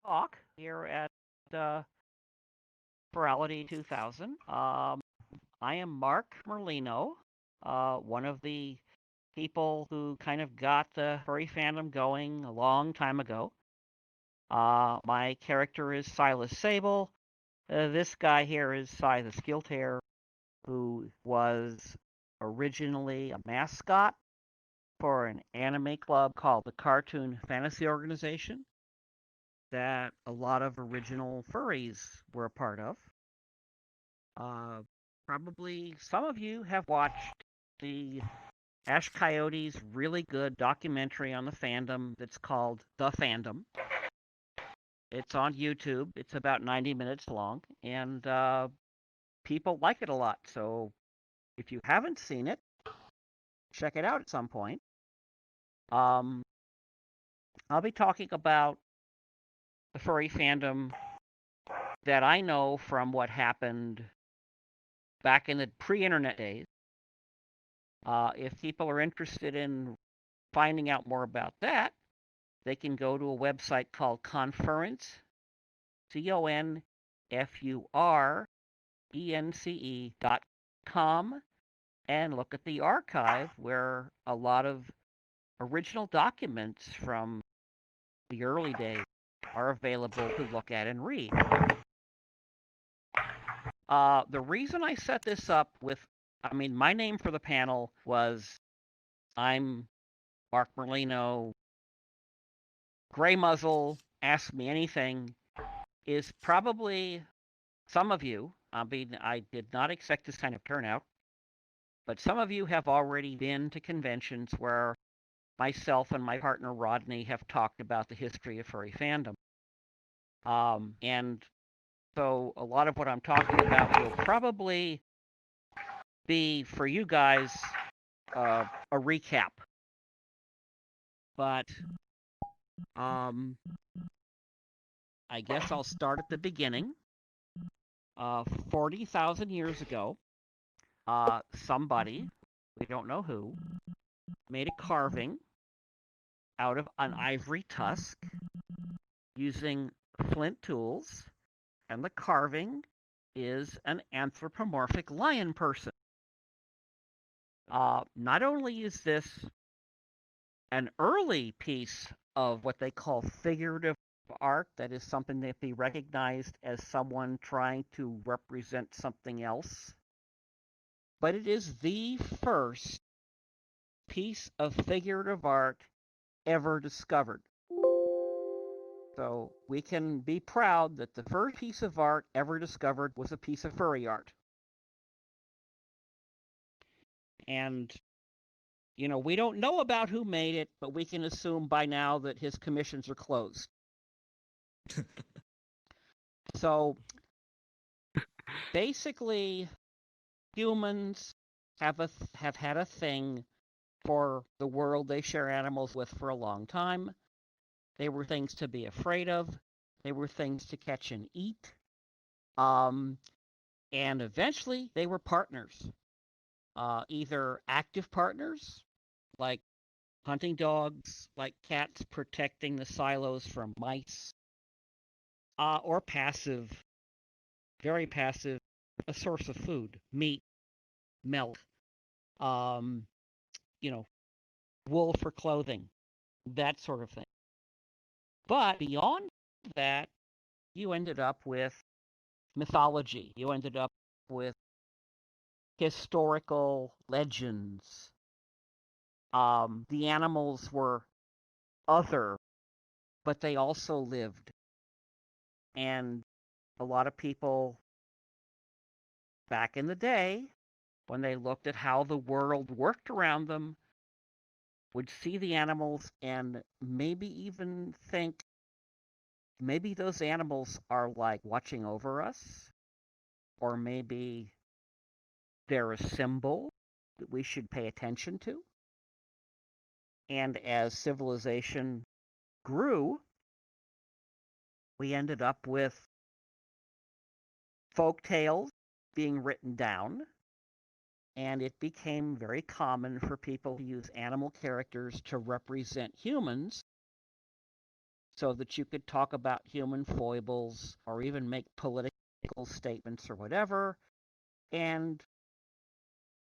talk here at uh, Furality 2000. I am Mark Merlino, one of the people who kind of got the furry fandom going a long time ago. My character is Sylys Sable. This guy here is Cy the Skilled Hair, who was originally a mascot for an anime club called the Cartoon Fantasy Organization that a lot of original furries were a part of. Uh, Probably some of you have watched the Ash Coyote's really good documentary on the fandom that's called The Fandom. It's on YouTube. It's about 90 minutes long, and people like it a lot. So if you haven't seen it, check it out at some point. Um, I'll be talking about the furry fandom that I know from what happened back in the pre-internet days. If people are interested in finding out more about that, they can go to a website called Conference, CONFURENCE.com, and look at the archive where a lot of original documents from the early days are available to look at and read. The reason I set this up my name for the panel was I'm Mark Merlino, gray muzzle, ask me anything, is probably some of you, I did not expect this kind of turnout, but some of you have already been to conventions where myself and my partner Rodney have talked about the history of furry fandom. And so a lot of what I'm talking about will probably be, for you guys, a recap. But I guess I'll start at the beginning. 40,000 years ago, somebody, we don't know who, made a carving out of an ivory tusk using flint tools, and the carving is an anthropomorphic lion person. Not only is this an early piece of what they call figurative art, that is something that be recognized as someone trying to represent something else, but it is the first piece of figurative art ever discovered. So we can be proud that the first piece of art ever discovered was a piece of furry art. And, we don't know about who made it, but we can assume by now that his commissions are closed. So basically, humans have had a thing for the world they share animals with for a long time. They were things to be afraid of. They were things to catch and eat. And eventually, they were partners. Either active partners, like hunting dogs, like cats protecting the silos from mice, or passive, very passive, a source of food, meat, milk, um, wool for clothing, that sort of thing. But beyond that, you ended up with mythology. You ended up with historical legends. The animals were other, but they also lived. And a lot of people back in the day, when they looked at how the world worked around them, would see the animals and maybe even think maybe those animals are like watching over us, or maybe they're a symbol that we should pay attention to. And as civilization grew, we ended up with folk tales being written down, and it became very common for people to use animal characters to represent humans. so that you could talk about human foibles or even make political statements or whatever. And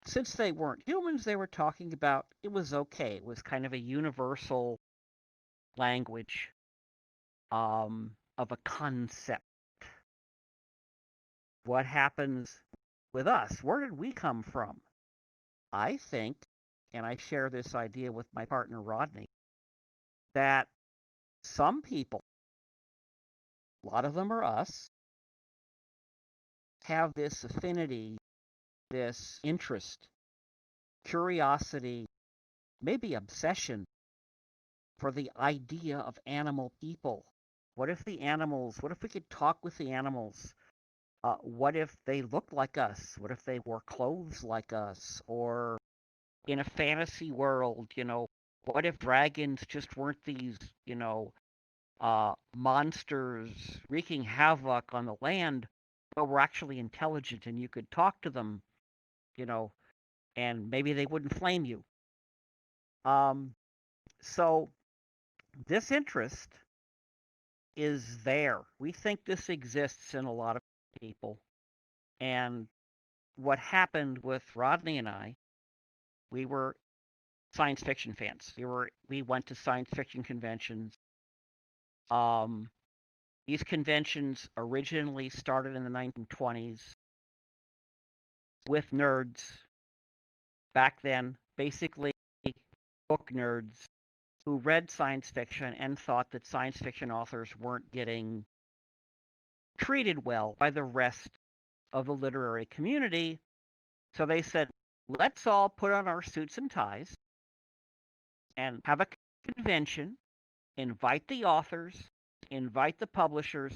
since they weren't humans, they were talking about it was okay. It was kind of a universal language of a concept. What happens with us? Where did we come from? I think, and I share this idea with my partner Rodney, that some people, a lot of them are us, have this affinity, this interest, curiosity, maybe obsession for the idea of animal people. What if we could talk with the animals? What if they looked like us? What if they wore clothes like us? Or in a fantasy world, what if dragons just weren't these, monsters wreaking havoc on the land, but were actually intelligent and you could talk to them, you know, and maybe they wouldn't flame you. Um, so this interest is there. We think this exists in a lot of people. And what happened with Rodney and I, we were science fiction fans. We went to science fiction conventions. Um, these conventions originally started in the 1920s with nerds back then, basically book nerds who read science fiction and thought that science fiction authors weren't getting treated well by the rest of the literary community. So they said, let's all put on our suits and ties and have a convention, invite the authors, invite the publishers,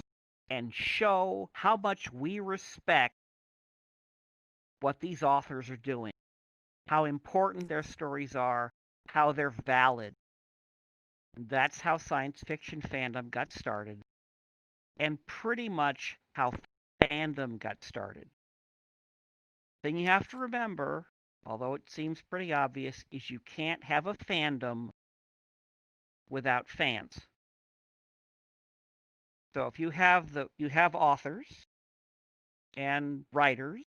and show how much we respect what these authors are doing, how important their stories are, how they're valid. That's how science fiction fandom got started, and pretty much how fandom got started. The thing you have to remember, although it seems pretty obvious, is you can't have a fandom without fans. So if you have authors and writers,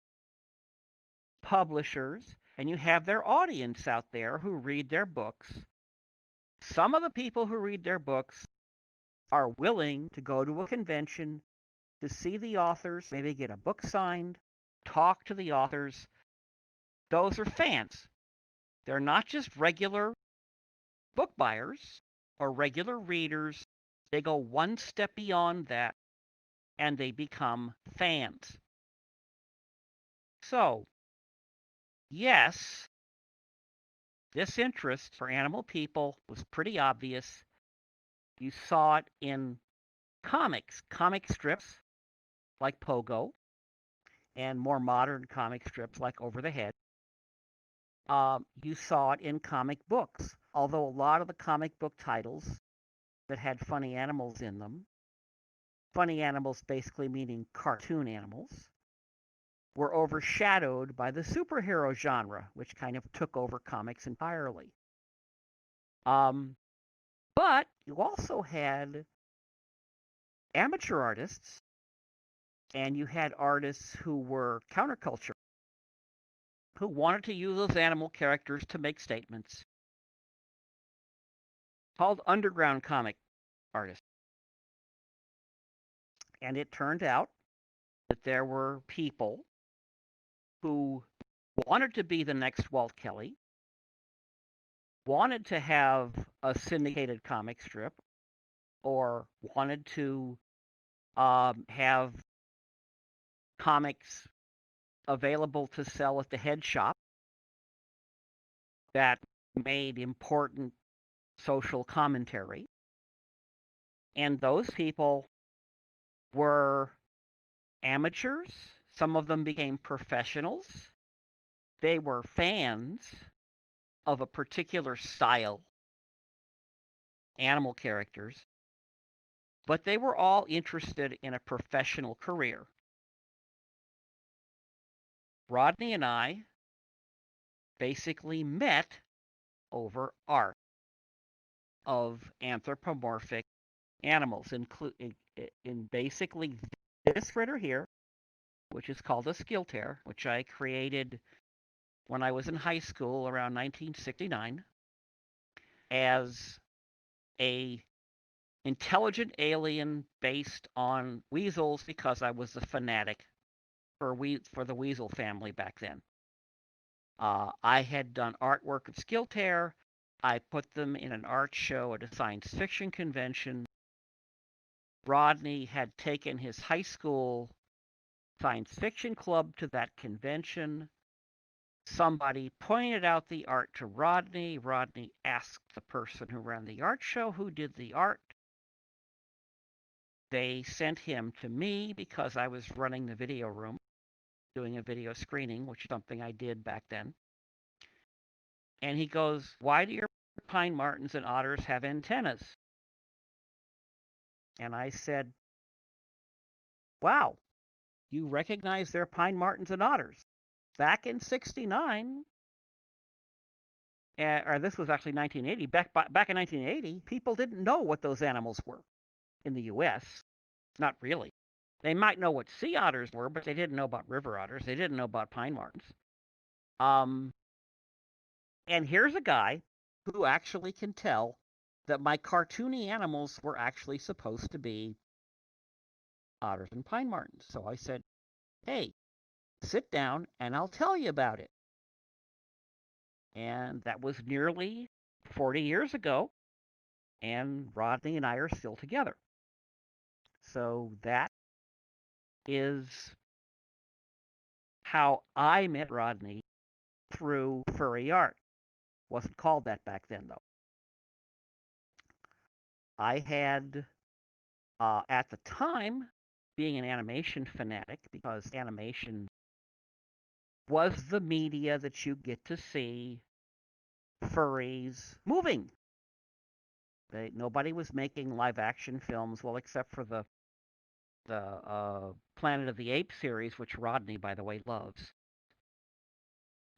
publishers, and you have their audience out there who read their books. Some of the people who read their books are willing to go to a convention to see the authors, maybe get a book signed, talk to the authors. Those are fans. They're not just regular book buyers or regular readers. They go one step beyond that and they become fans. So, yes, this interest for animal people was pretty obvious. You saw it in comic strips like Pogo, and more modern comic strips like Over the Head. You saw it in comic books, although a lot of the comic book titles that had funny animals in them, funny animals basically meaning cartoon animals, were overshadowed by the superhero genre, which kind of took over comics entirely. But you also had amateur artists, and you had artists who were counterculture, who wanted to use those animal characters to make statements, called underground comic artists. And it turned out that there were people who wanted to be the next Walt Kelly, wanted to have a syndicated comic strip, or wanted to have comics available to sell at the head shop that made important social commentary. And those people were amateurs. Some of them became professionals. They were fans of a particular style, animal characters, but they were all interested in a professional career. Rodney and I basically met over art of anthropomorphic animals, in basically this critter here, which is called a skilter, which I created when I was in high school around 1969 as a intelligent alien based on weasels because I was a fanatic for the weasel family back then. I had done artwork of Skilter. I put them in an art show at a science fiction convention. Rodney had taken his high school science fiction club to that convention. Somebody pointed out the art to Rodney. Rodney asked the person who ran the art show who did the art. They sent him to me because I was running the video room, doing a video screening, which is something I did back then. And he goes, "Why do your pine martens and otters have antennas?" And I said, "Wow, you recognize their pine martens and otters. Back in 69, or this was actually 1980, back in 1980, people didn't know what those animals were in the U.S. Not really. They might know what sea otters were, but they didn't know about river otters. They didn't know about pine martens. Um, and here's a guy who actually can tell that my cartoony animals were actually supposed to be otters and pine martens. So I said, "Hey, sit down and I'll tell you about it." And that was nearly 40 years ago, and Rodney and I are still together. So that is how I met Rodney through furry art. Wasn't called that back then, though. I had, at the time, being an animation fanatic, because animation was the media that you get to see furries moving. Nobody was making live action films, well, except for the Planet of the Apes series, which Rodney, by the way, loves.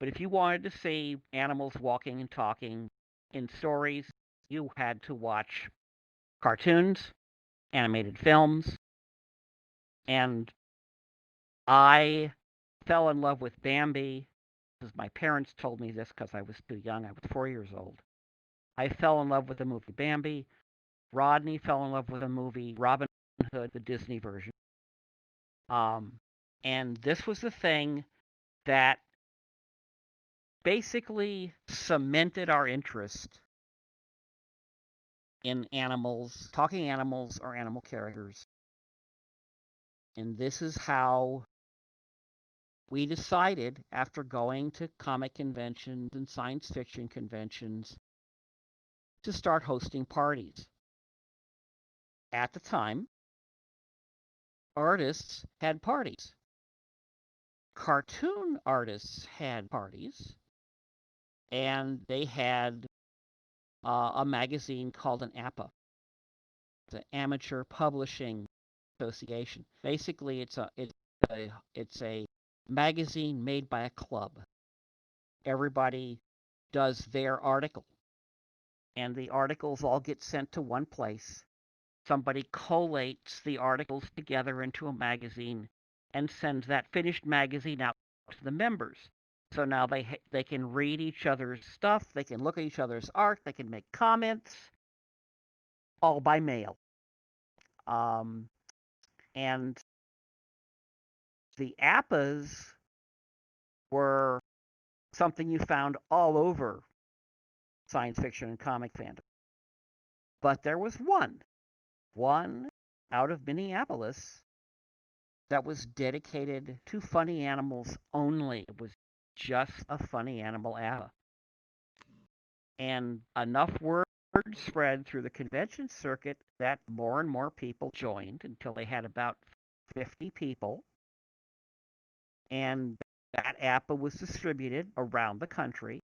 But if you wanted to see animals walking and talking in stories, you had to watch cartoons, animated films, and I fell in love with Bambi. Because my parents told me this because I was too young. I was 4 years old. I fell in love with the movie Bambi. Rodney fell in love with the movie Robin Hood, the Disney version. Um, and this was the thing that basically cemented our interest in animals, talking animals or animal characters. And this is how we decided, after going to comic conventions and science fiction conventions, to start hosting parties. At the time, artists had parties. Cartoon artists had parties, and they had a magazine called an APA, the Amateur Publishing Association. Basically, it's a magazine made by a club. Everybody does their article, and the articles all get sent to one place. Somebody collates the articles together into a magazine and sends that finished magazine out to the members. So now they can read each other's stuff, they can look at each other's art, they can make comments, all by mail. Um, and the APAs were something you found all over science fiction and comic fandom. But there was one out of Minneapolis that was dedicated to funny animals only. It was just a funny animal APA. And enough word spread through the convention circuit that more and more people joined until they had about 50 people. And that APA was distributed around the country.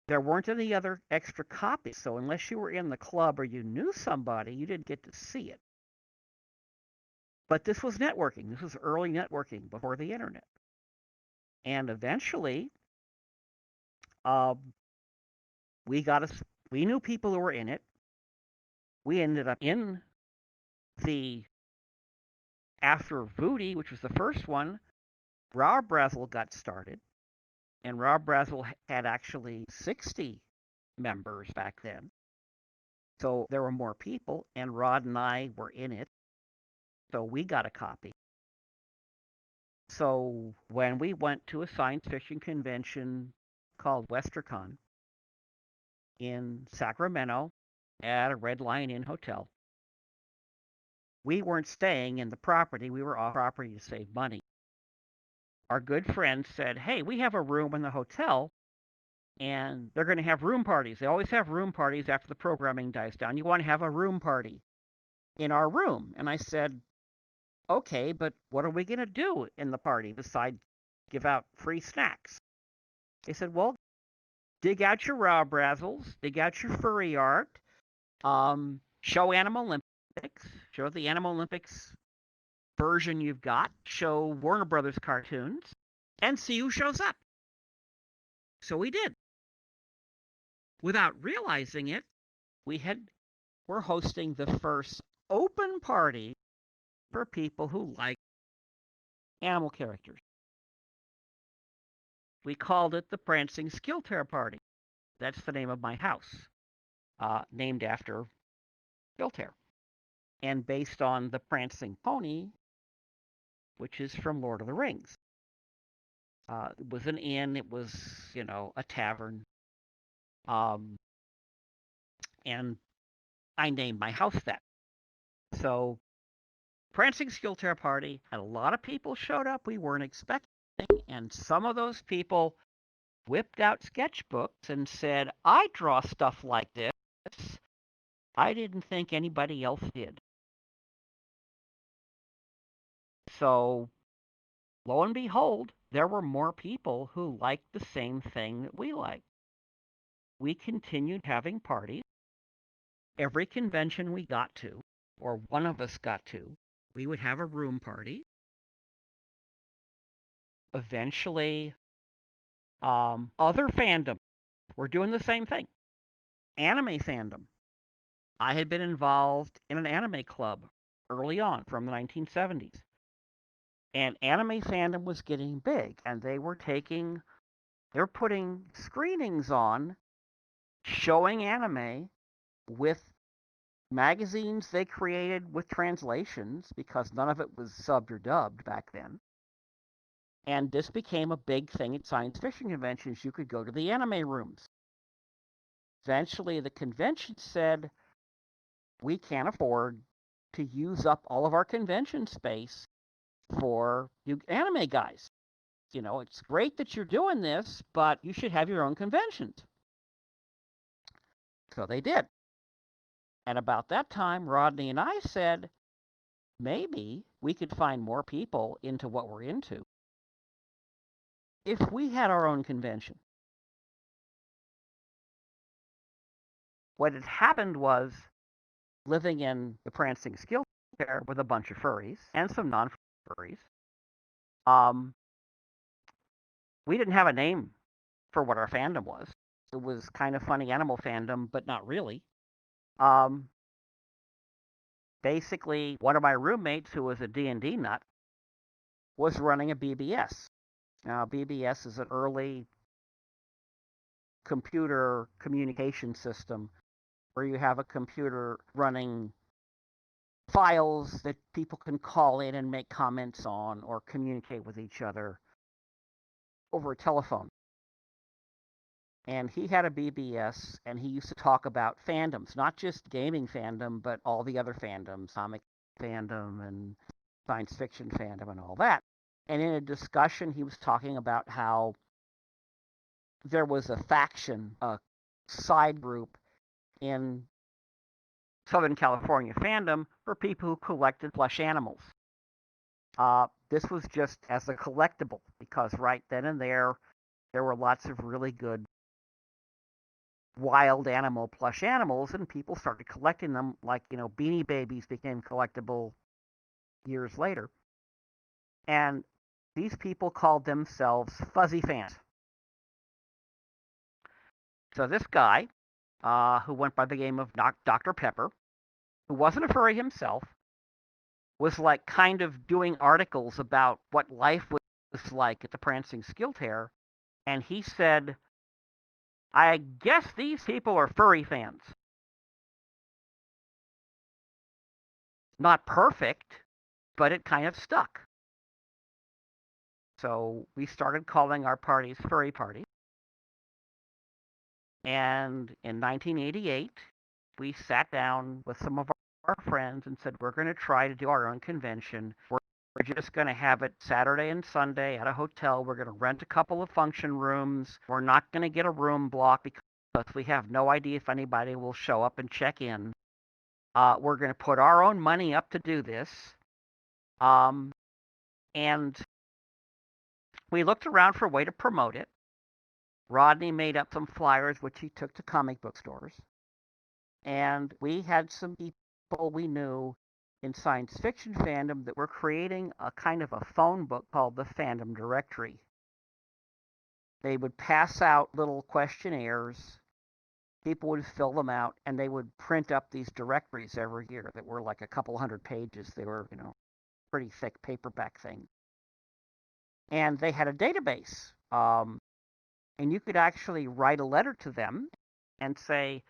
There weren't any other extra copies, so unless you were in the club or you knew somebody, you didn't get to see it. But this was networking. This was early networking before the internet. And eventually, um, we got us. We knew people who were in it. We ended up in After Voodie, which was the first one, Raw Brazzle got started, and Raw Brazzle had actually 60 members back then. So there were more people, and Rod and I were in it, so we got a copy. So when we went to a science fiction convention called WesterCon in Sacramento at a Red Lion Inn hotel, we weren't staying in the property. We were off property to save money. Our good friend said, hey, we have a room in the hotel, and they're going to have room parties. They always have room parties after the programming dies down. You want to have a room party in our room? And I said, okay, but what are we going to do in the party besides give out free snacks? They said, well, dig out your raw brazzles, dig out your furry art, show Animal Olympics, show the Animal Olympics version you've got, show Warner Brothers cartoons, and see who shows up. So we did. Without realizing it, we're hosting the first open party for people who like animal characters. We called it the Prancing Skill Tear Party. That's the name of my house, named after Skill Tear, and based on the Prancing Pony, which is from Lord of the Rings. It was an inn. It was, a tavern. And I named my house that. So Prancing Skill Tear Party had a lot of people showed up we weren't expecting, and some of those people whipped out sketchbooks and said, I draw stuff like this. I didn't think anybody else did. So lo and behold, there were more people who liked the same thing that we liked. We continued having parties. Every convention we got to, or one of us got to, we would have a room party. Eventually, other fandoms were doing the same thing. Anime fandom. I had been involved in an anime club early on from the 1970s. And anime fandom was getting big, and they were putting screenings on showing anime with magazines they created with translations because none of it was subbed or dubbed back then. And this became a big thing at science fiction conventions. You could go to the anime rooms. Eventually, the convention said, we can't afford to use up all of our convention space for you anime guys. It's great that you're doing this, but you should have your own conventions. So they did. And about that time, Rodney and I said, maybe we could find more people into what we're into if we had our own convention. What had happened was, living in the Prancing Skill Fair with a bunch of furries and some non-furries, we didn't have a name for what our fandom was. It was kind of funny animal fandom, but not really. Basically, one of my roommates, who was a D&D nut, was running a BBS. Now, BBS is an early computer communication system where you have a computer running files that people can call in and make comments on or communicate with each other over a telephone. And he had a BBS, and he used to talk about fandoms, not just gaming fandom, but all the other fandoms, comic fandom and science fiction fandom and all that. And in a discussion, he was talking about how there was a faction, a side group in Southern California fandom for people who collected plush animals. This was just as a collectible, because right then and there were lots of really good wild animal plush animals, and people started collecting them. Like, Beanie Babies became collectible years later. And these people called themselves fuzzy fans. So this guy, who went by the name of Dr. Pepper, who wasn't a furry himself, was like kind of doing articles about what life was like at the Prancing Skill Fair, and he said, I guess these people are furry fans. Not perfect, but it kind of stuck. So we started calling our parties furry parties. And in 1988, we sat down with some of our friends and said, we're going to try to do our own convention. We're just going to have it Saturday and Sunday at a hotel. We're going to rent a couple of function rooms. We're not going to get a room block because we have no idea if anybody will show up and check in. We're going to put our own money up to do this. And we looked around for a way to promote it. Rodney made up some flyers, which he took to comic book stores. And we had some people we knew in science fiction fandom that were creating a kind of a phone book called the Fandom Directory. They would pass out little questionnaires. People would fill them out, and they would print up these directories every year that were like a couple hundred pages. They were, pretty thick paperback things. And they had a database. And you could actually write a letter to them and say,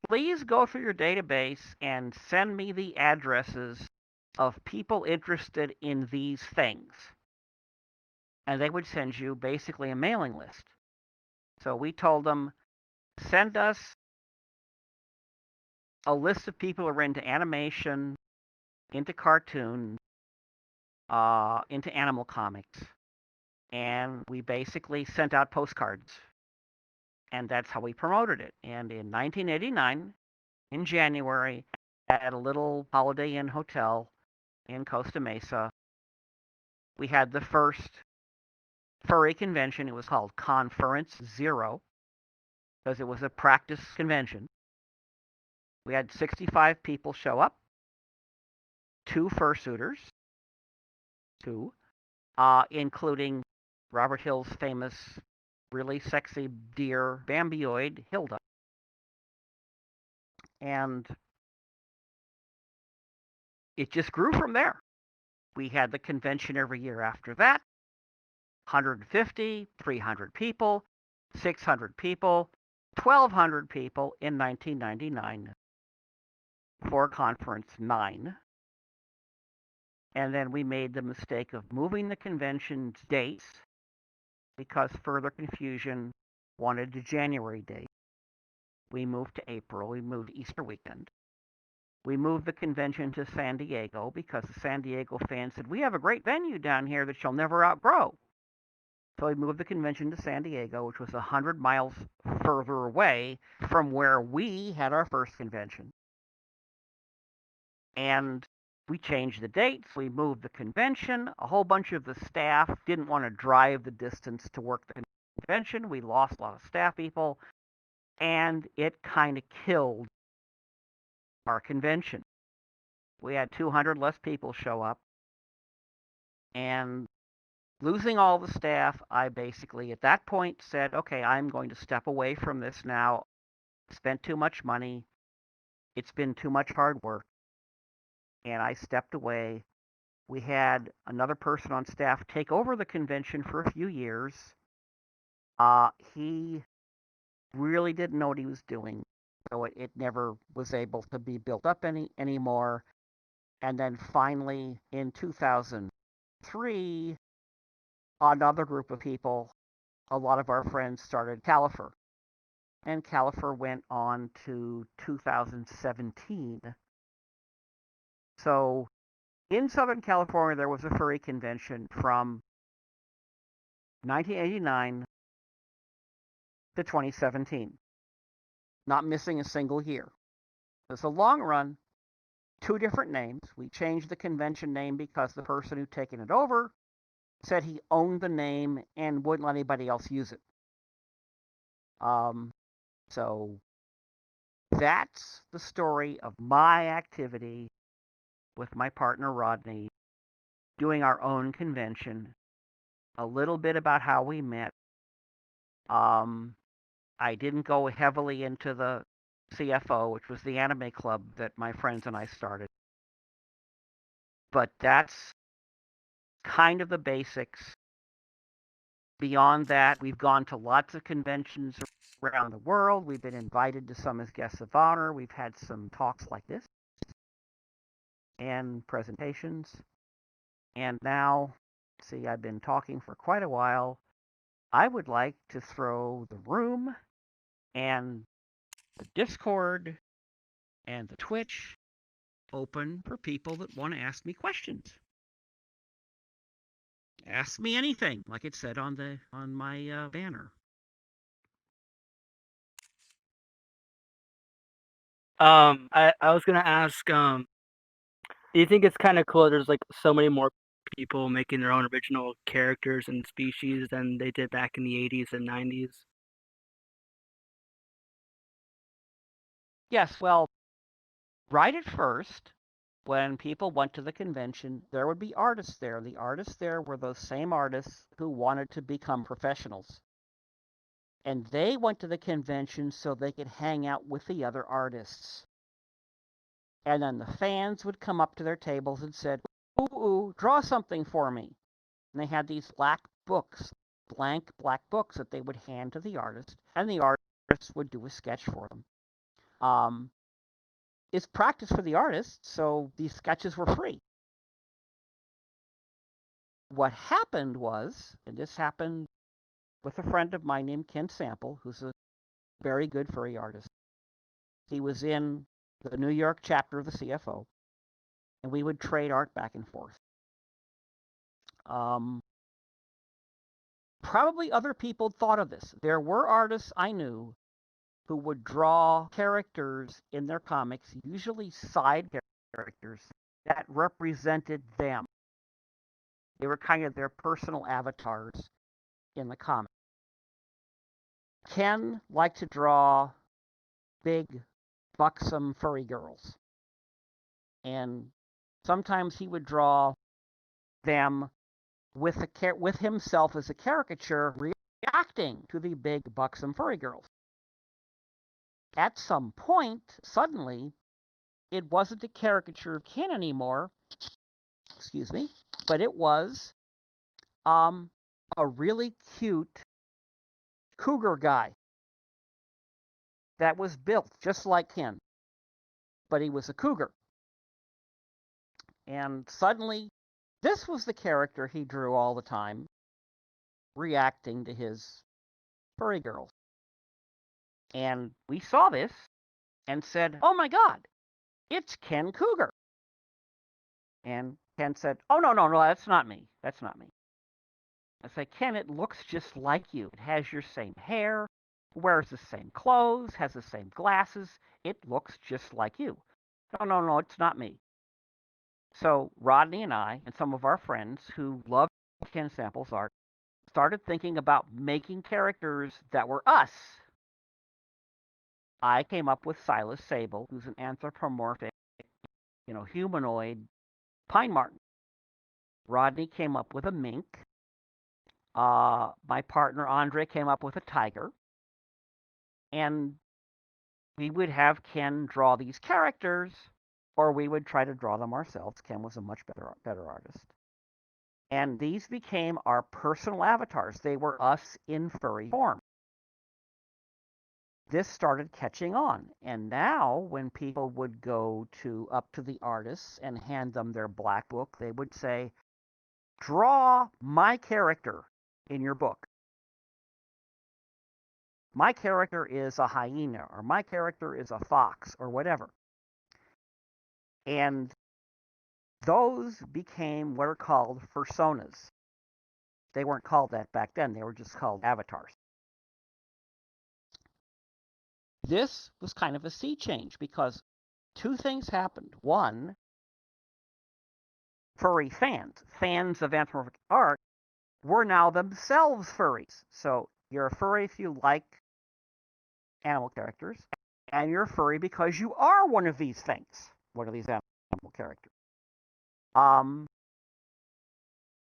please go through your database and send me the addresses of people interested in these things. And they would send you basically a mailing list. So we told them, send us a list of people who are into animation, into cartoons, into animal comics. And we basically sent out postcards. And that's how we promoted it. And in 1989, in January, at a little Holiday Inn hotel in Costa Mesa, we had the first furry convention. It was called Conference Zero because it was a practice convention. We had 65 people show up, 2 fursuiters, including Robert Hill's famous, really sexy deer Bambioid, Hilda. And it just grew from there. We had the convention every year after that. 150, 300 people, 600 people, 1,200 people in 1999 for Conference 9. And then we made the mistake of moving the convention's dates because further confusion wanted a January date. We moved to April. We moved Easter weekend. We moved the convention to San Diego because the San Diego fans said, we have a great venue down here that you'll never outgrow. So we moved the convention to San Diego, which was 100 miles further away from where we had our first convention. And we changed the dates. We moved the convention. A whole bunch of the staff didn't want to drive the distance to work the convention. We lost a lot of staff people. And it kind of killed our convention. We had 200 less people show up. And losing all the staff, I basically at that point said, okay, I'm going to step away from this now. Spent too much money. It's been too much hard work. And I stepped away. We had another person on staff take over the convention for a few years. He really didn't know what he was doing, so it never was able to be built up anymore. And then finally, in 2003, another group of people, a lot of our friends, started Califer. And Califer went on to 2017. So in Southern California, there was a furry convention from 1989 to 2017. Not missing a single year. It's a long run, 2 different names. We changed the convention name because the person who'd taken it over said he owned the name and wouldn't let anybody else use it. So that's the story of my activity with my partner Rodney, doing our own convention. A little bit about how we met. I didn't go heavily into the CFO, which was the anime club that my friends and I started. But that's kind of the basics. Beyond that, we've gone to lots of conventions around the world. We've been invited to some as guests of honor. We've had some talks like this and presentations. And now, see, I've been talking for quite a while. I would like to throw the room and the Discord and the Twitch open for people that want to ask me questions. Ask me anything, like it said on my banner. I was gonna ask, do you think it's kind of cool? There's like so many more people making their own original characters and species than they did back in the 80s and 90s. Yes, well, right at first, when people went to the convention, there would be artists there. The artists there were those same artists who wanted to become professionals. And they went to the convention so they could hang out with the other artists. And then the fans would come up to their tables and said, ooh, draw something for me. And they had these black books, blank black books that they would hand to the artist, and the artist would do a sketch for them. It's practice for the artist, so these sketches were free. What happened was, and this happened with a friend of mine named Ken Sample, who's a very good furry artist. He was in the New York chapter of the CFO, and we would trade art back and forth. Probably other people thought of this. There were artists I knew who would draw characters in their comics, usually side characters, that represented them. They were kind of their personal avatars in the comic. Ken liked to draw big, buxom, furry girls. And sometimes he would draw them with himself as a caricature reacting to the big, buxom, furry girls. At some point, suddenly, it wasn't a caricature of Ken anymore, excuse me, but it was a really cute cougar guy that was built just like Ken, but he was a cougar. And suddenly, this was the character he drew all the time, reacting to his furry girls. And we saw this and said, oh my God, it's Ken Cougar. And Ken said, oh, no, that's not me. That's not me. I say, Ken, it looks just like you. It has your same hair, wears the same clothes, has the same glasses. It looks just like you. No, it's not me. So Rodney and I and some of our friends who loved Ken Sample's art started thinking about making characters that were us. I came up with Sylys Sable, who's an anthropomorphic, humanoid pine marten. Rodney came up with a mink. My partner Andre came up with a tiger. And we would have Ken draw these characters, or we would try to draw them ourselves. Ken was a much better artist. And these became our personal avatars. They were us in furry form. This started catching on. And now when people would go up to the artists and hand them their black book, they would say, draw my character in your book. My character is a hyena, or my character is a fox, or whatever. And those became what are called personas. They weren't called that back then. They were just called avatars. This was kind of a sea change because two things happened. One, furry fans of anthropomorphic art, were now themselves furries. So you're a furry if you like animal characters, and you're a furry because you are one of these things, one of these animal characters.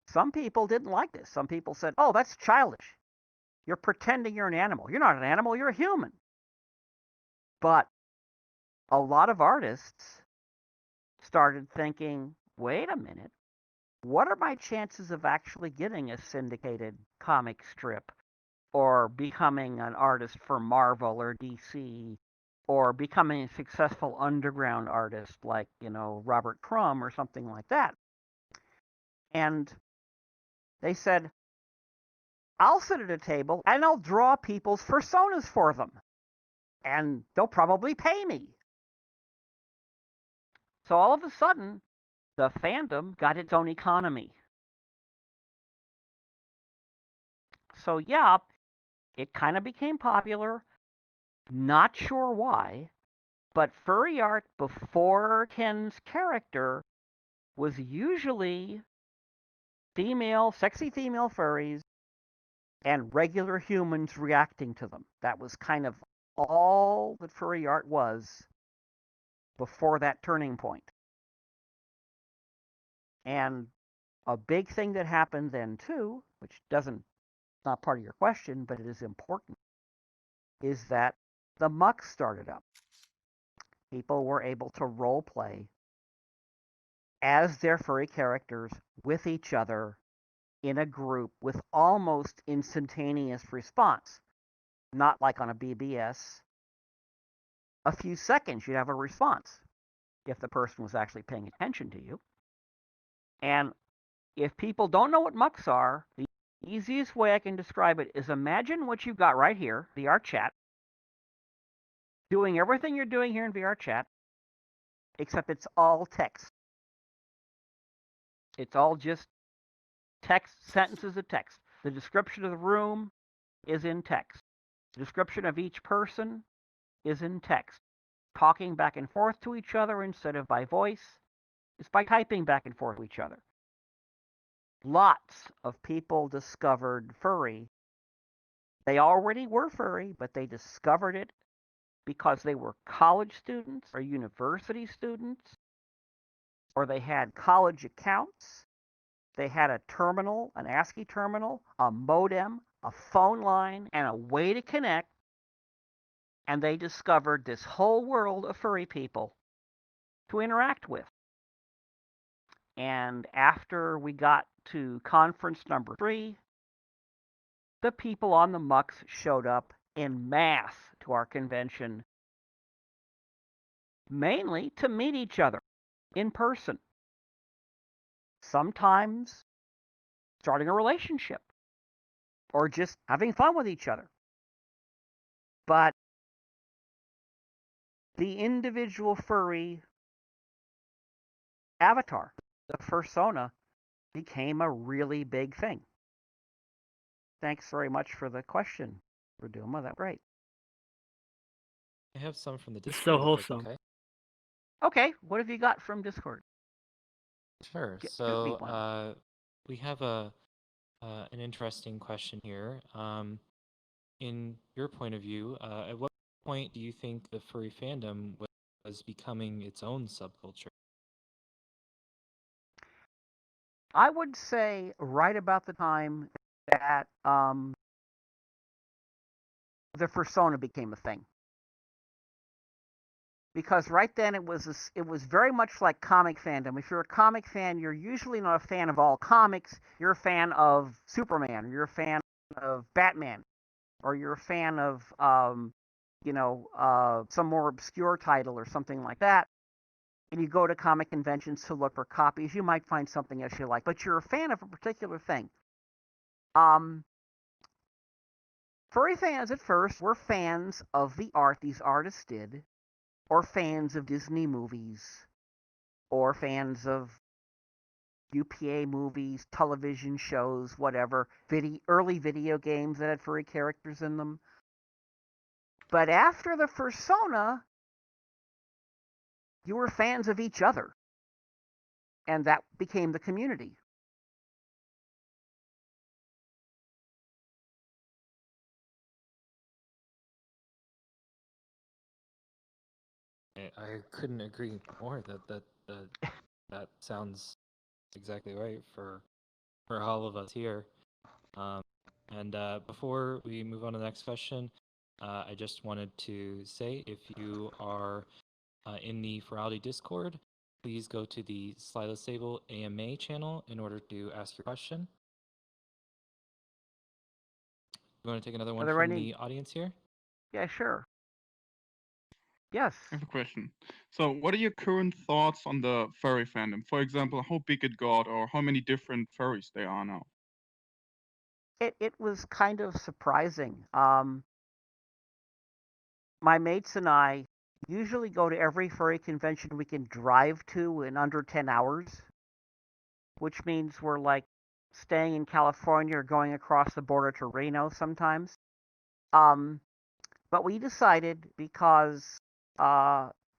Some people didn't like this. Some people said, oh, that's childish. You're pretending you're an animal. You're not an animal, you're a human. But a lot of artists started thinking, wait a minute, what are my chances of actually getting a syndicated comic strip or becoming an artist for Marvel or DC or becoming a successful underground artist like, Robert Crumb or something like that? And they said, I'll sit at a table and I'll draw people's personas for them. And they'll probably pay me. So all of a sudden, the fandom got its own economy. So yeah, it kind of became popular. Not sure why, but furry art before Ken's character was usually sexy female furries, and regular humans reacting to them. That was kind of all that furry art was before that turning point. And a big thing that happened then too, which doesn't not part of your question, but it is important, is that the muck started up. People were able to role play as their furry characters with each other in a group with almost instantaneous response. Not like on a BBS. A few seconds, you'd have a response if the person was actually paying attention to you. And if people don't know what mucks are, the easiest way I can describe it is imagine what you've got right here, VR chat, doing everything you're doing here in VR chat, except it's all text. It's all just text, sentences of text. The description of the room is in text. The description of each person is in text. Talking back and forth to each other instead of by voice is by typing back and forth to each other. Lots of people discovered furry. They already were furry, but they discovered it because they were college students or university students, or they had college accounts. They had a terminal, an ASCII terminal, a modem, a phone line, and a way to connect. And they discovered this whole world of furry people to interact with. And after we got to conference number 3, the people on the mucks showed up en masse to our convention, mainly to meet each other in person. Sometimes starting a relationship or just having fun with each other. But the individual furry avatar, the fursona, became a really big thing. Thanks very much for the question, Raduma. That's great. I have some from the It's so Discord if that's wholesome. okay. Okay, what have you got from Discord? Sure. Shoot me one. We have an interesting question here. In your point of view, at what point do you think the furry fandom was becoming its own subculture? I would say right about the time that the fursona became a thing. Because right then it was very much like comic fandom. If you're a comic fan, you're usually not a fan of all comics. You're a fan of Superman, or you're a fan of Batman, or you're a fan of some more obscure title or something like that. And you go to comic conventions to look for copies. You might find something else you like, but you're a fan of a particular thing. Um, Furry fans at first were fans of the art these artists did, or fans of Disney movies, or fans of UPA movies, television shows, whatever, early video games that had furry characters in them. But after the fursona, you were fans of each other, and that became the community. I couldn't agree more. That sounds exactly right for all of us here. Um, and before we move on to the next question, I just wanted to say if you are in the Furality Discord, please go to the Sylys Sable AMA channel in order to ask your question. You want to take another one from the audience here? Yeah, sure. Yes. I have a question. So, what are your current thoughts on the furry fandom? For example, how big it got, or how many different furries there are now? It was kind of surprising. My mates and I usually go to every furry convention we can drive to in under 10 hours, which means we're like staying in California or going across the border to Reno sometimes. But we decided because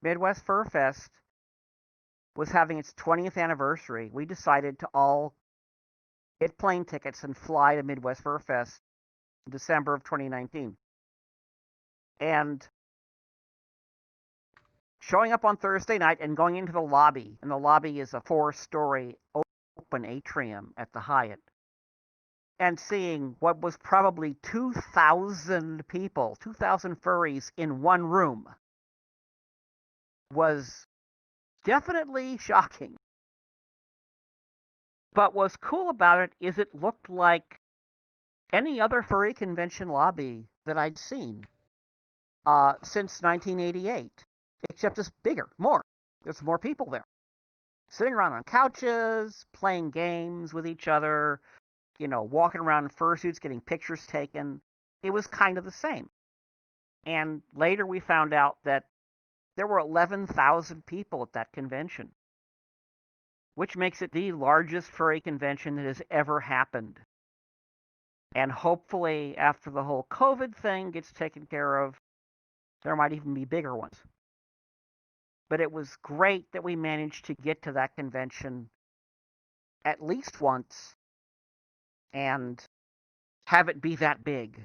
Midwest Fur Fest was having its 20th anniversary, we decided to all get plane tickets and fly to Midwest Fur Fest in December of 2019. And showing up on Thursday night and going into the lobby, and the lobby is a 4-story open atrium at the Hyatt, and seeing what was probably 2,000 people, 2,000 furries in one room was definitely shocking. But what's cool about it is it looked like any other furry convention lobby that I'd seen since 1988, except it's bigger, more. There's more people there, sitting around on couches, playing games with each other, walking around in fursuits, getting pictures taken. It was kind of the same. And later we found out that there were 11,000 people at that convention, which makes it the largest furry convention that has ever happened. And hopefully, after the whole COVID thing gets taken care of, there might even be bigger ones. But it was great that we managed to get to that convention at least once and have it be that big.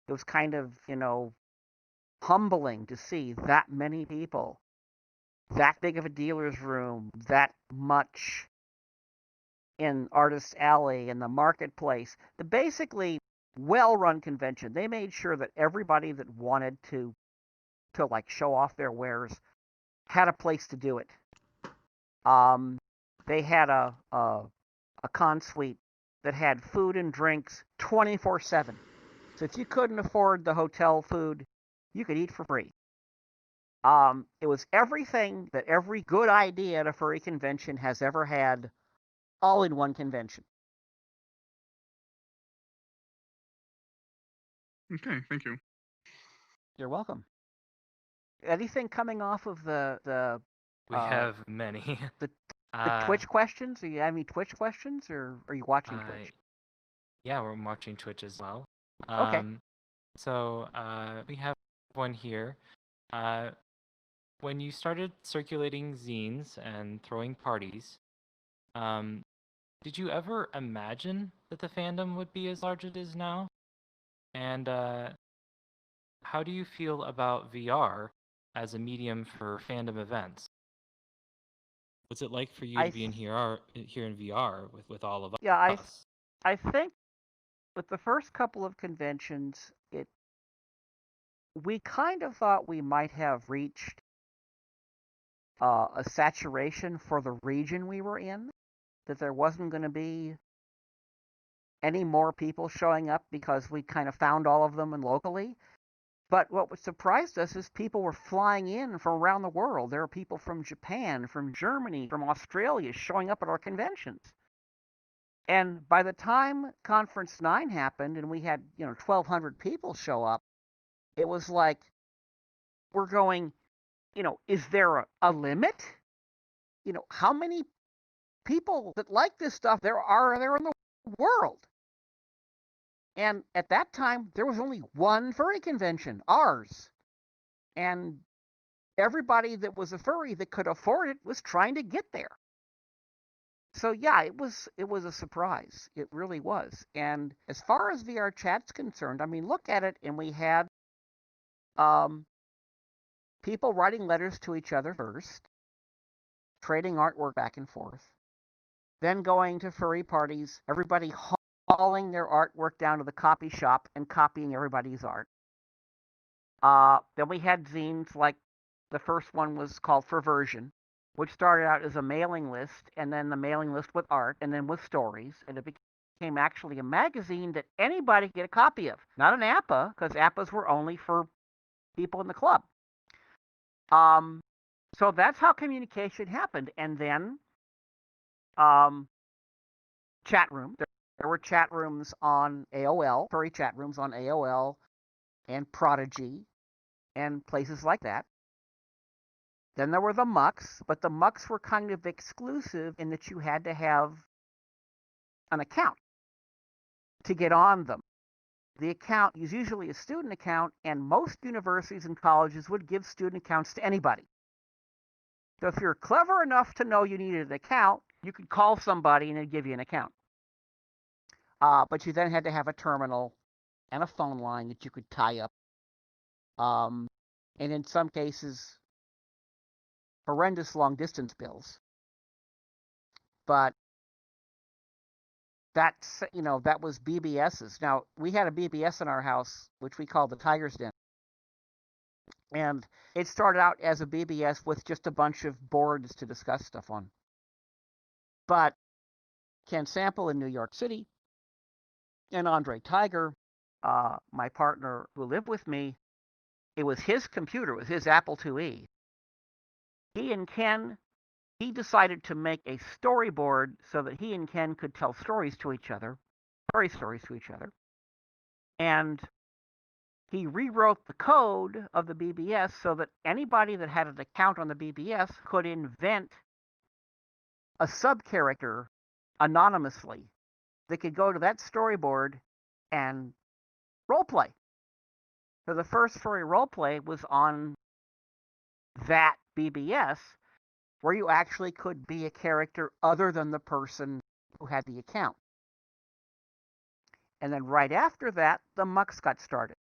It was kind of, humbling to see that many people, that big of a dealer's room, that much in Artist Alley, in the marketplace. The basically well-run convention. They made sure that everybody that wanted to like show off their wares had a place to do it. They had a con suite that had food and drinks 24/7. So if you couldn't afford the hotel food, you could eat for free. It was everything that every good idea at a furry convention has ever had, all in one convention. Okay, thank you. You're welcome. Anything coming off of the We have many. the Twitch questions? Do you have any Twitch questions, or are you watching Twitch? Yeah, we're watching Twitch as well. Okay. So we have one here. When you started circulating zines and throwing parties, did you ever imagine that the fandom would be as large as it is now? And how do you feel about VR as a medium for fandom events? What's it like for you to be in here in VR with all of us? Yeah, I think with the first couple of conventions, we kind of thought we might have reached a saturation for the region we were in, that there wasn't going to be any more people showing up because we kind of found all of them and locally. But what surprised us is people were flying in from around the world. There are people from Japan, from Germany, from Australia showing up at our conventions. And by the time Conference 9 happened and we had, 1,200 people show up, it was like, we're going, is there a limit? How many people that like this stuff there in the world? And at that time, there was only one furry convention, ours. And everybody that was a furry that could afford it was trying to get there. So yeah, it was a surprise. It really was. And as far as VR chat's concerned, I mean, look at it, and we had people writing letters to each other first, trading artwork back and forth, then going to furry parties, everybody hauling their artwork down to the copy shop and copying everybody's art. Then we had zines, like the first one was called Furversion, which started out as a mailing list, and then the mailing list with art, and then with stories, and it became actually a magazine that anybody could get a copy of. Not an APA, because APAs were only for people in the club. So that's how communication happened. And then chat room. There were chat rooms on AOL, furry chat rooms on AOL and Prodigy and places like that. Then there were the mucks, but the mucks were kind of exclusive in that you had to have an account to get on them. The account is usually a student account, and most universities and colleges would give student accounts to anybody. So if you're clever enough to know you needed an account, you could call somebody and they'd give you an account. But you then had to have a terminal and a phone line that you could tie up. And in some cases, horrendous long distance bills. But that's, that was BBS's. Now, we had a BBS in our house, which we called the Tiger's Den. And it started out as a BBS with just a bunch of boards to discuss stuff on. But Ken Sample in New York City and Andre Tiger, my partner who lived with me, it was his computer, it was his Apple IIe. He and Ken, he decided to make a storyboard so that he and Ken could tell stories to each other, furry stories to each other. And he rewrote the code of the BBS so that anybody that had an account on the BBS could invent a sub-character anonymously that could go to that storyboard and roleplay. So the first furry roleplay was on that BBS, where you actually could be a character other than the person who had the account. And then right after that, the mucks got started.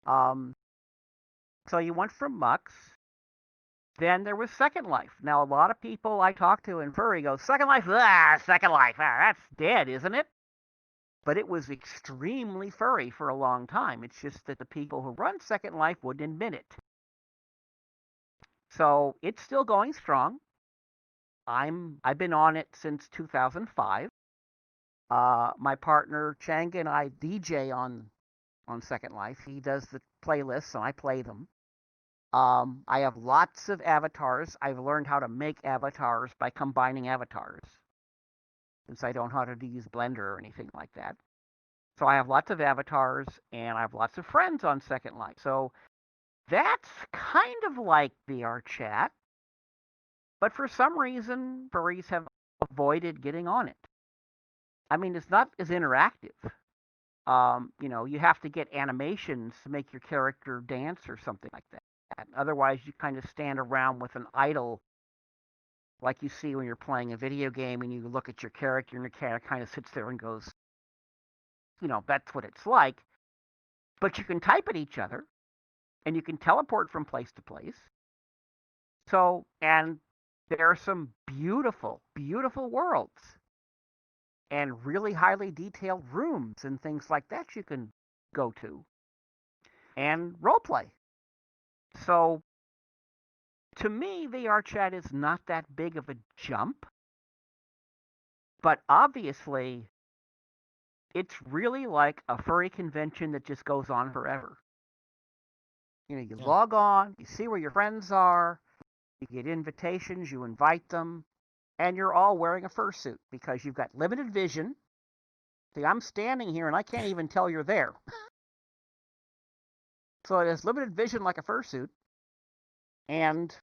So you went from mucks. Then there was Second Life. Now, a lot of people I talk to in furry go, Second Life, Second Life, that's dead, isn't it? But it was extremely furry for a long time. It's just that the people who run Second Life wouldn't admit it. So it's still going strong. I've been on it since 2005. My partner Chang and I DJ on Second Life. He does the playlists and I play them. I have lots of avatars. I've learned how to make avatars by combining avatars, since I don't know how to use Blender or anything like that. So I have lots of avatars, and I have lots of friends on Second Life. So that's kind of like VR chat, but for some reason, furries have avoided getting on it. I mean, it's not as interactive. You have to get animations to make your character dance or something like that. Otherwise, you kind of stand around with an idle, like you see when you're playing a video game and you look at your character and your character kind of sits there and goes, that's what it's like. But you can type at each other and you can teleport from place to place. So, and there are some beautiful, beautiful worlds and really highly detailed rooms and things like that you can go to and roleplay. So, to me, VR chat is not that big of a jump, but obviously, it's really like a furry convention that just goes on forever. You Yeah. log on, you see where your friends are, you get invitations, you invite them, and you're all wearing a fursuit because you've got limited vision. See, I'm standing here and I can't even tell you're there. So it has limited vision like a fursuit and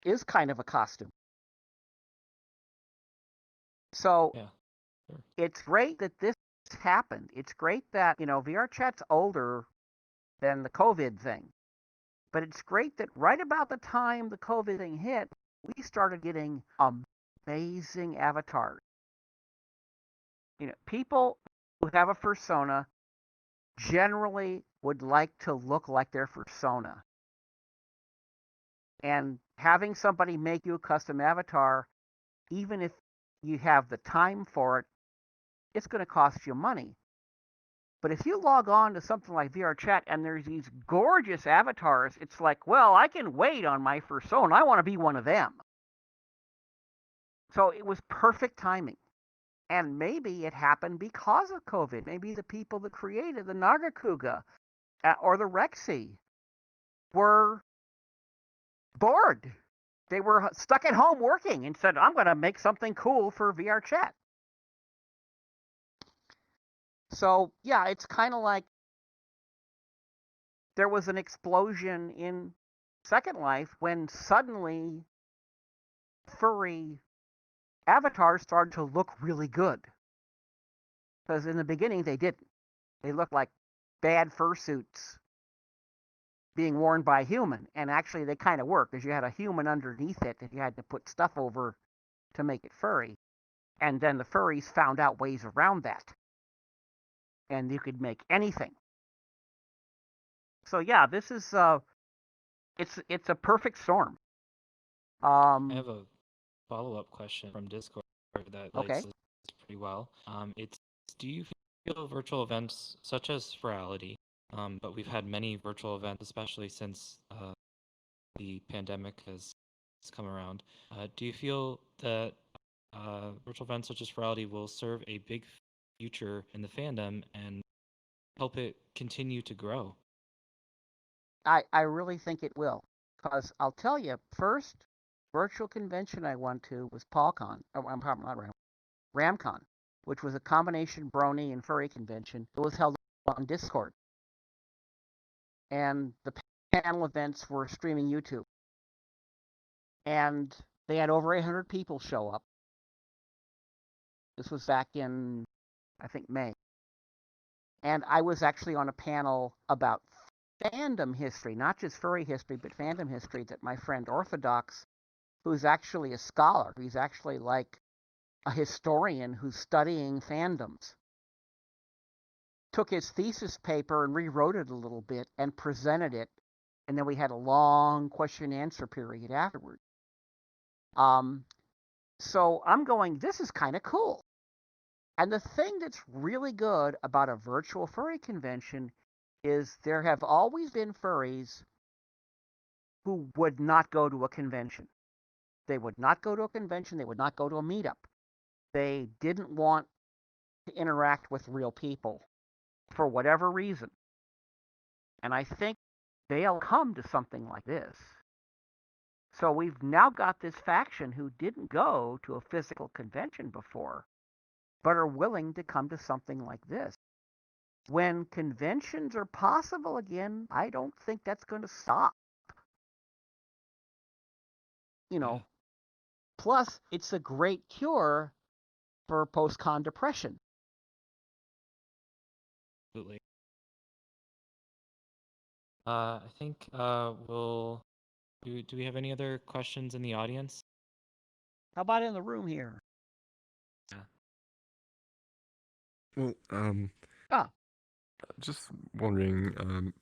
is kind of a costume. So Yeah. Sure. it's great that this happened. It's great that, VR chat's older than the COVID thing. But it's great that right about the time the COVID thing hit, we started getting amazing avatars. People who have a fursona generally would like to look like their fursona. And having somebody make you a custom avatar, even if you have the time for it, it's going to cost you money. But if you log on to something like VR Chat and there's these gorgeous avatars, it's like, well, I can wait on my fursona. I want to be one of them. So it was perfect timing. And maybe it happened because of COVID. Maybe the people that created the Nagakuga or the Rexy were bored. They were stuck at home working and said, I'm going to make something cool for VR Chat. So, yeah, it's kind of like there was an explosion in Second Life when suddenly furry avatars started to look really good. Because in the beginning, they didn't. They looked like bad fursuits being worn by a human. And actually, they kind of worked, because you had a human underneath it that you had to put stuff over to make it furry. And then the furries found out ways around that. And you could make anything. So yeah, this is it's a perfect storm. I have a follow-up question from Discord that Okay. relates to this pretty well. It's do you feel virtual events such as Furality, but we've had many virtual events, especially since the pandemic has come around. Do you feel that virtual events such as Furality will serve a big future in the fandom and help it continue to grow? I really think it will. Because I'll tell you, first virtual convention I went to was PaulCon. Oh, I'm probably not RamCon, which was a combination brony and furry convention. It was held on Discord. And the panel events were streaming YouTube. And they had over 800 people show up. This was back in, I think, May. And I was actually on a panel about fandom history, not just furry history, but fandom history that my friend Orthodox, who's actually a scholar, he's actually like a historian who's studying fandoms, took his thesis paper and rewrote it a little bit and presented it. And then we had a long question and answer period afterward. So I'm going, this is kind of cool. And the thing that's really good about a virtual furry convention is there have always been furries who would not go to a convention. They would not go to a convention. They would not go to a meetup. They didn't want to interact with real people for whatever reason. And I think they'll come to something like this. So we've now got this faction who didn't go to a physical convention before, but are willing to come to something like this. When conventions are possible again, I don't think that's going to stop. Yeah. Plus, it's a great cure for post-con depression. Absolutely. I think we'll do we have any other questions in the audience? How about in the room here? Yeah. Well, Ah, just wondering,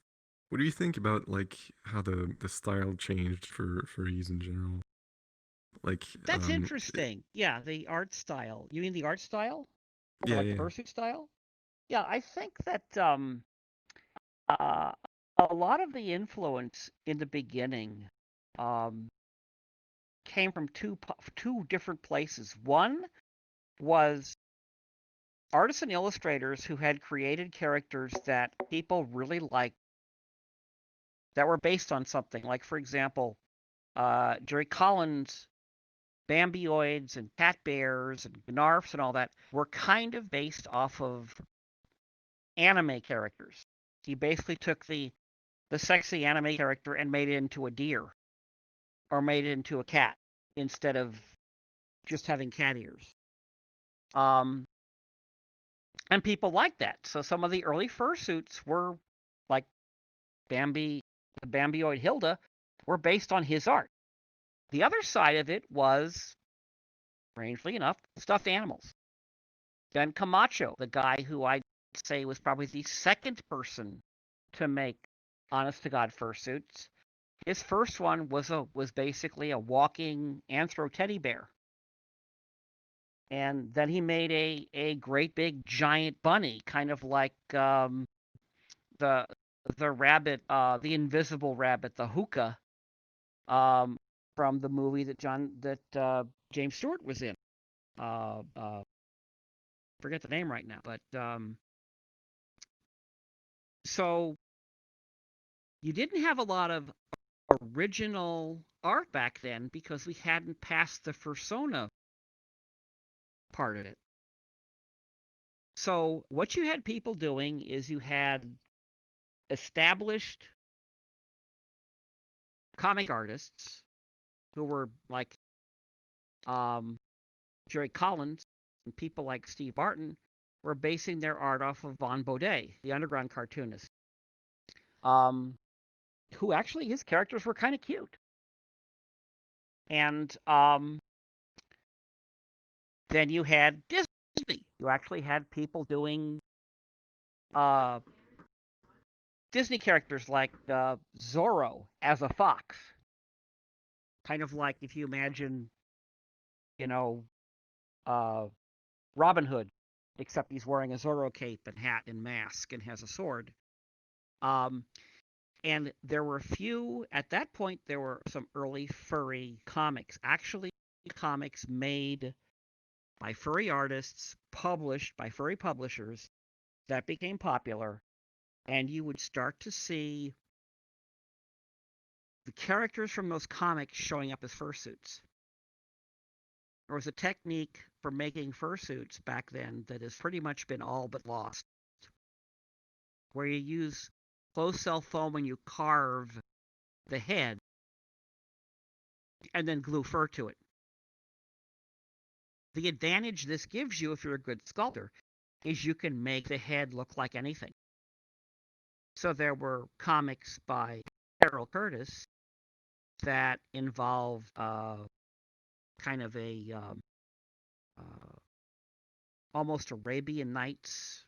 what do you think about like how the style changed for furries in general? Like, that's interesting. Yeah, the art style. You mean the art style? Or yeah, like the yeah, fursuit style? Yeah, I think that uh, a lot of the influence in the beginning um, came from two different places. One was artists and illustrators who had created characters that people really liked that were based on something. Like, for example, Jerry Collins' Bambioids and Cat Bears and Gnarfs and all that were kind of based off of anime characters. He basically took the sexy anime character and made it into a deer or made it into a cat instead of just having cat ears. And people liked that. So some of the early fursuits were like the Bambioid Hilda, were based on his art. The other side of it was, strangely enough, stuffed animals. Ben Camacho, the guy who I'd say was probably the second person to make honest to God fursuits, his first one was basically a walking anthro teddy bear. And then he made a great big giant bunny, kind of like the rabbit, the invisible rabbit, the hookah, from the movie that James Stewart was in. Forget the name right now, but so you didn't have a lot of original art back then because we hadn't passed the fursona part of it. So what you had people doing is you had established comic artists who were like Jerry Collins and people like Steve Barton were basing their art off of Von Baudet, the underground cartoonist, who actually his characters were kind of cute. And then you had Disney. You actually had people doing Disney characters like Zorro as a fox. Kind of like if you imagine, you know, Robin Hood, except he's wearing a Zorro cape and hat and mask and has a sword. And there were at that point, there were some early furry comics. Actually, comics made by furry artists, published by furry publishers, that became popular. And you would start to see the characters from those comics showing up as fursuits. There was a technique for making fursuits back then that has pretty much been all but lost, where you use closed cell foam when you carve the head and then glue fur to it. The advantage this gives you if you're a good sculptor is you can make the head look like anything. So there were comics by Carol Curtis that involved kind of a almost Arabian Nights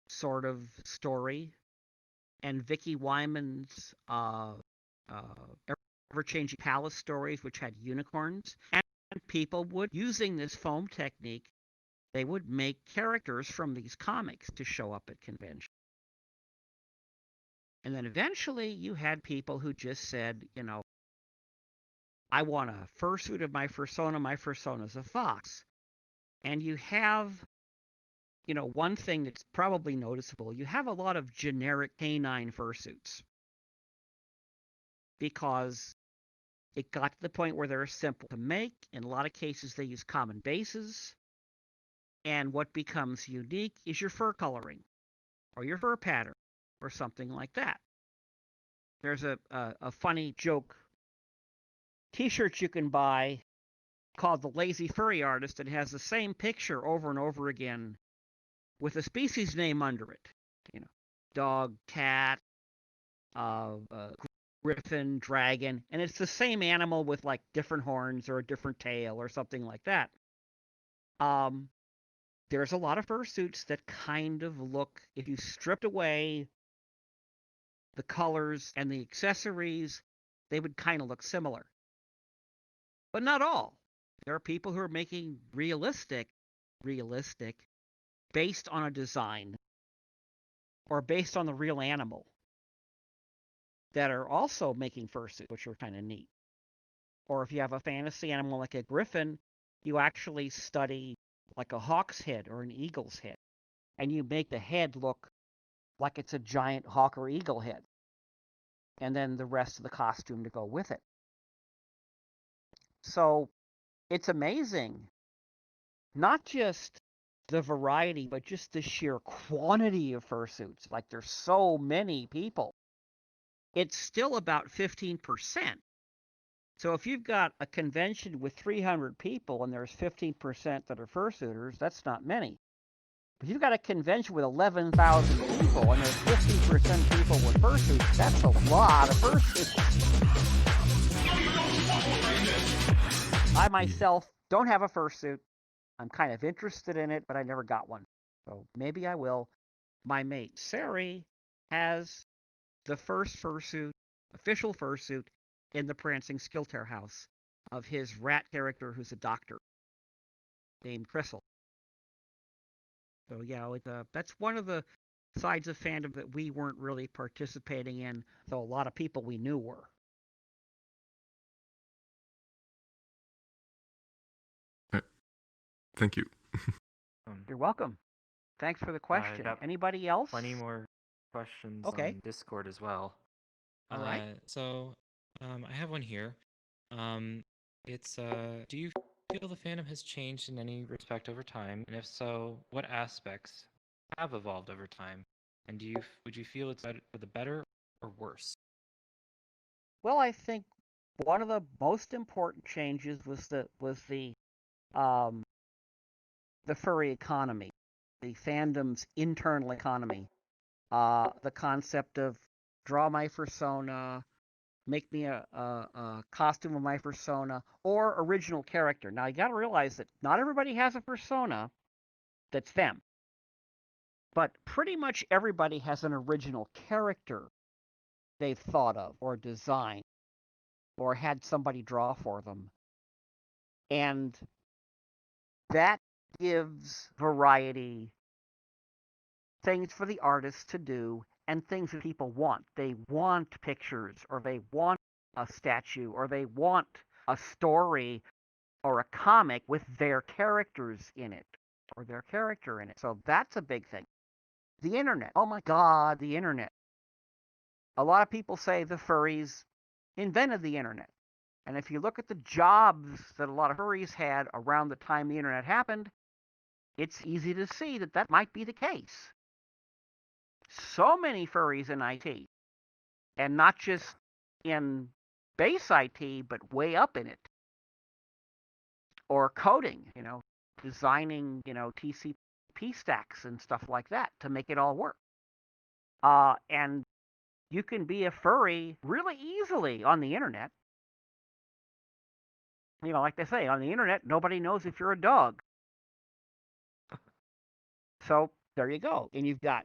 sort of story, and Vicky Wyman's ever-changing palace stories, which had unicorns. And people would, using this foam technique, they would make characters from these comics to show up at conventions. And then eventually you had people who just said, you know, I want a fursuit of my fursona. My fursona's a fox. And you have, you know, one thing that's probably noticeable, you have a lot of generic canine fursuits. Because it got to the point where they're simple to make. In a lot of cases, they use common bases. And what becomes unique is your fur coloring or your fur pattern or something like that. There's a funny joke t-shirt you can buy called The Lazy Furry Artist. It has the same picture over and over again with a species name under it. You know, dog, cat, griffin, dragon, and it's the same animal with like different horns or a different tail or something like that. There's a lot of fursuits that kind of look, if you stripped away the colors and the accessories, they would kind of look similar. But not all. There are people who are making realistic, based on a design or based on the real animal, that are also making fursuits, which are kind of neat. Or if you have a fantasy animal like a griffin, you actually study like a hawk's head or an eagle's head, and you make the head look like it's a giant hawk or eagle head, and then the rest of the costume to go with it. So it's amazing, not just the variety, but just the sheer quantity of fursuits. Like there's so many people. It's still about 15%. So if you've got a convention with 300 people and there's 15% that are fursuiters, that's not many. If you've got a convention with 11,000 people and there's 15% people with fursuits, that's a lot of fursuits. I myself don't have a fursuit. I'm kind of interested in it, but I never got one. So maybe I will. My mate, Sari, has the first fursuit, official fursuit, in the Prancing Skilter house of his rat character who's a doctor. named Crystal. So yeah, that's one of the sides of fandom that we weren't really participating in, though a lot of people we knew were. Thank you. You're welcome. Thanks for the question. Anybody else? Plenty more questions Okay. on Discord as well. All right. So, I have one here. It's do you feel the fandom has changed in any respect over time? And if so, what aspects have evolved over time? And would you feel it's for the better or worse? Well, I think one of the most important changes was um, the furry economy, the fandom's internal economy. The concept of draw my persona, make me a costume of my persona, or original character. Now, you got to realize that not everybody has a persona that's them. But pretty much everybody has an original character they've thought of or designed or had somebody draw for them. And that gives variety, things for the artists to do, and things that people want. They want pictures, or they want a statue, or they want a story or a comic with their characters in it, or their character in it. So that's a big thing. The internet. Oh my God, the internet. A lot of people say the furries invented the internet. And if you look at the jobs that a lot of furries had around the time the internet happened, it's easy to see that that might be the case. So many furries in IT, and not just in base IT, but way up in it. Or coding, designing, TCP stacks and stuff like that to make it all work. And you can be a furry really easily on the internet. Like they say, on the internet, nobody knows if you're a dog. So there you go. And you've got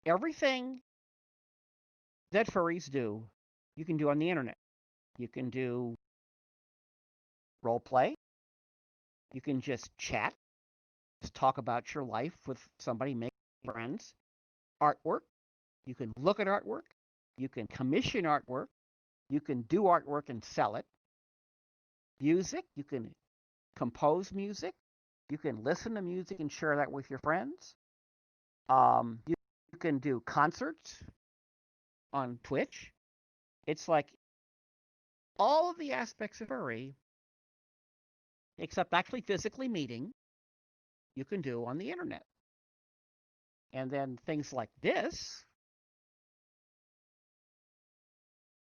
everything that furries do, you can do on the internet. You can do role play. You can just chat, just talk about your life with somebody, make friends. Artwork. You can look at artwork. You can commission artwork. You can do artwork and sell it. Music. You can compose music. You can listen to music and share that with your friends. You can do concerts on Twitch. It's like all of the aspects of furry, except actually physically meeting, you can do on the internet. And then things like this.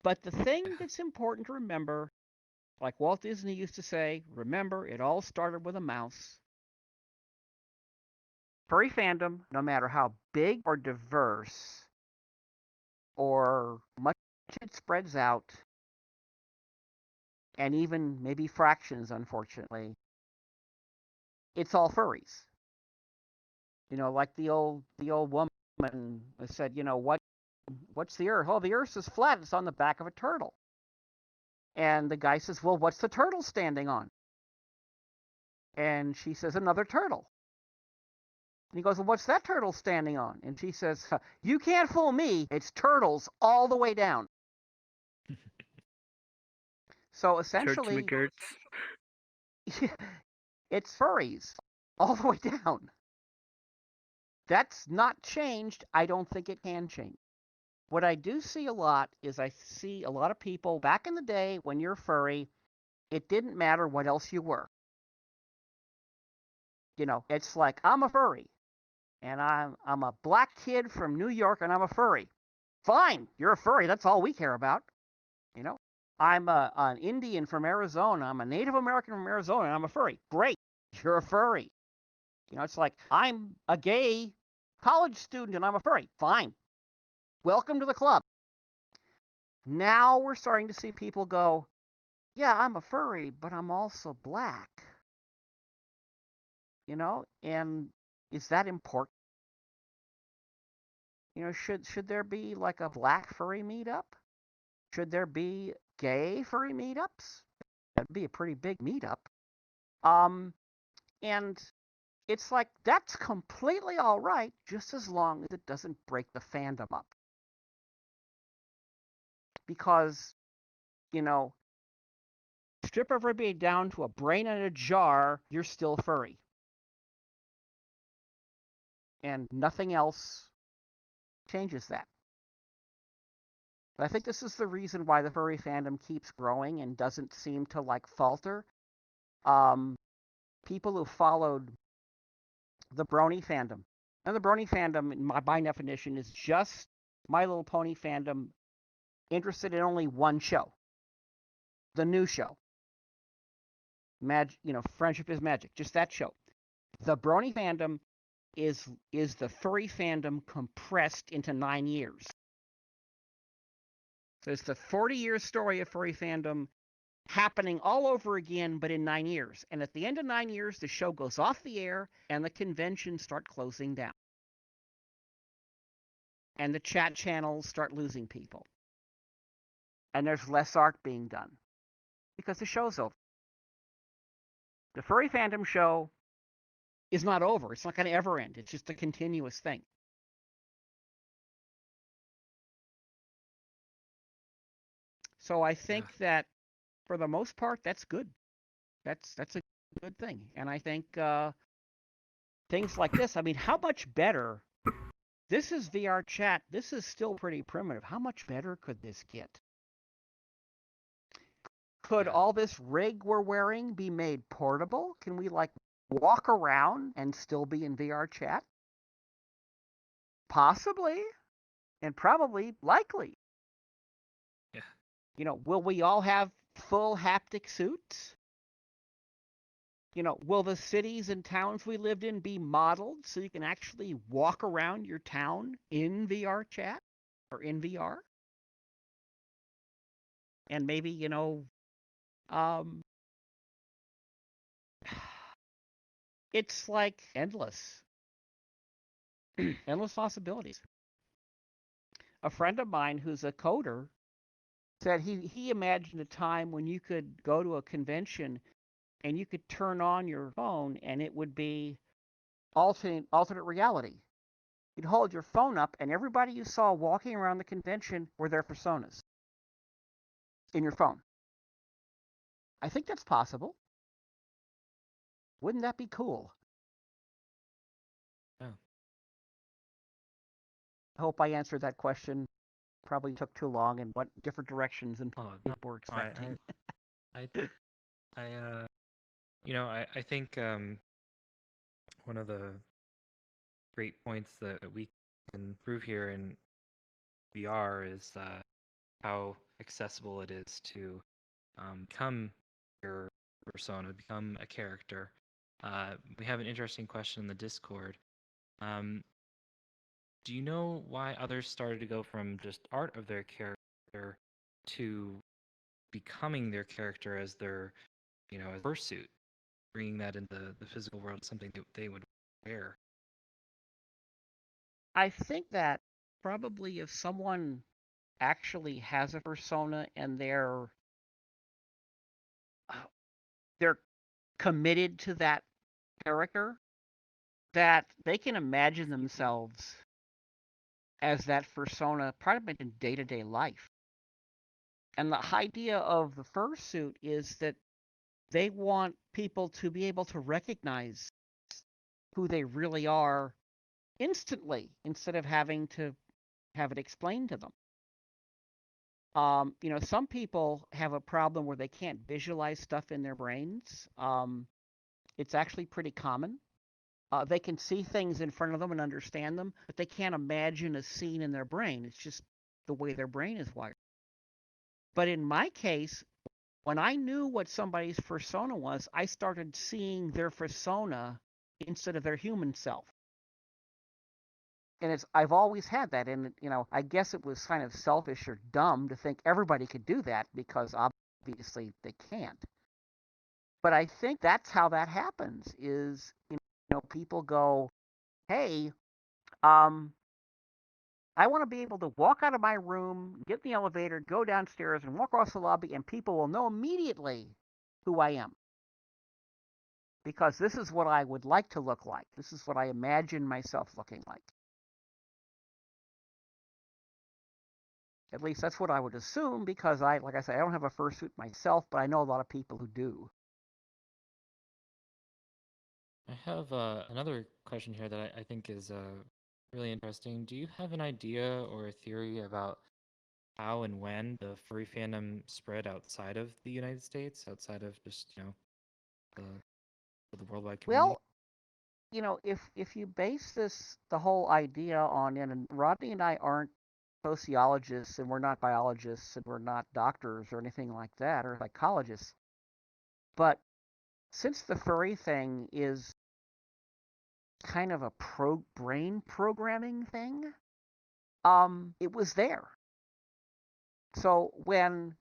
But the thing that's important to remember, like Walt Disney used to say, remember, it all started with a mouse. Furry fandom, no matter how big or diverse or much it spreads out, and even maybe fractions, unfortunately, it's all furries. Like the old woman said, what's the Earth? Oh, the Earth is flat. It's on the back of a turtle. And the guy says, well, what's the turtle standing on? And she says, another turtle. And he goes, well, what's that turtle standing on? And she says, you can't fool me. It's turtles all the way down. So essentially, it's furries all the way down. That's not changed. I don't think it can change. What I do see a lot is I see a lot of people back in the day when you're furry, it didn't matter what else you were. It's like, I'm a furry. And I'm a black kid from New York, and I'm a furry. Fine, you're a furry. That's all we care about. I'm an Indian from Arizona. I'm a Native American from Arizona, and I'm a furry. Great, you're a furry. It's like, I'm a gay college student, and I'm a furry. Fine, welcome to the club. Now we're starting to see people go, yeah, I'm a furry, but I'm also black. And is that important? Should there be like a black furry meetup? Should there be gay furry meetups? That'd be a pretty big meetup. And it's like, that's completely all right, just as long as it doesn't break the fandom up. Because, strip everybody down to a brain in a jar, you're still furry. And nothing else changes that. But I think this is the reason why the furry fandom keeps growing and doesn't seem to falter. People who followed the brony fandom, and the brony fandom, by definition, is just My Little Pony fandom interested in only one show, the new show, Friendship is Magic, just that show. The brony fandom is the furry fandom compressed into 9 years. So it's the 40-year story of furry fandom happening all over again, but in 9 years. And at the end of 9 years, the show goes off the air and the conventions start closing down. And the chat channels start losing people. And there's less art being done because the show's over. The furry fandom show is not over. It's not going to ever end. It's just a continuous thing. So I think that for the most part, that's good. That's a good thing. And I think things like this, I mean, how much better? This is VR chat. This is still pretty primitive. How much better could this get? Could all this rig we're wearing be made portable? Can we walk around and still be in VR chat? Possibly, and probably likely. Yeah. Will we all have full haptic suits? Will the cities and towns we lived in be modeled so you can actually walk around your town in VR chat or in VR? And maybe, it's endless. Endless possibilities. A friend of mine who's a coder said he imagined a time when you could go to a convention and you could turn on your phone and it would be alternate reality. You'd hold your phone up and everybody you saw walking around the convention were their personas in your phone. I think that's possible. Wouldn't that be cool? Yeah. I hope I answered that question. Probably took too long and what different directions and people were expecting. I think one of the great points that we can prove here in VR is how accessible it is to become your persona, become a character. We have an interesting question in the Discord. Do you know why others started to go from just art of their character to becoming their character as their, as fursuit, bringing that into the physical world, something that they would wear? I think that probably if someone actually has a persona and they're committed to that character, that they can imagine themselves as that persona probably in day-to-day life. And the idea of the fursuit is that they want people to be able to recognize who they really are instantly instead of having to have it explained to them. Some people have a problem where they can't visualize stuff in their brains. It's actually pretty common. They can see things in front of them and understand them, but they can't imagine a scene in their brain. It's just the way their brain is wired. But in my case, when I knew what somebody's persona was, I started seeing their persona instead of their human self. And I've always had that. And, I guess it was kind of selfish or dumb to think everybody could do that because obviously they can't. But I think that's how that happens is, people go, hey, I want to be able to walk out of my room, get in the elevator, go downstairs, and walk across the lobby, and people will know immediately who I am. because this is what I would like to look like. This is what I imagine myself looking like. At least that's what I would assume, because like I said, I don't have a fursuit myself, but I know a lot of people who do. I have another question here that I think is really interesting. Do you have an idea or a theory about how and when the furry fandom spread outside of the United States, outside of just, the worldwide community? Well, if you base the whole idea on, and Rodney and I aren't sociologists, and we're not biologists, and we're not doctors or anything like that, or psychologists, but since the furry thing is kind of a brain programming thing, it was there. So when,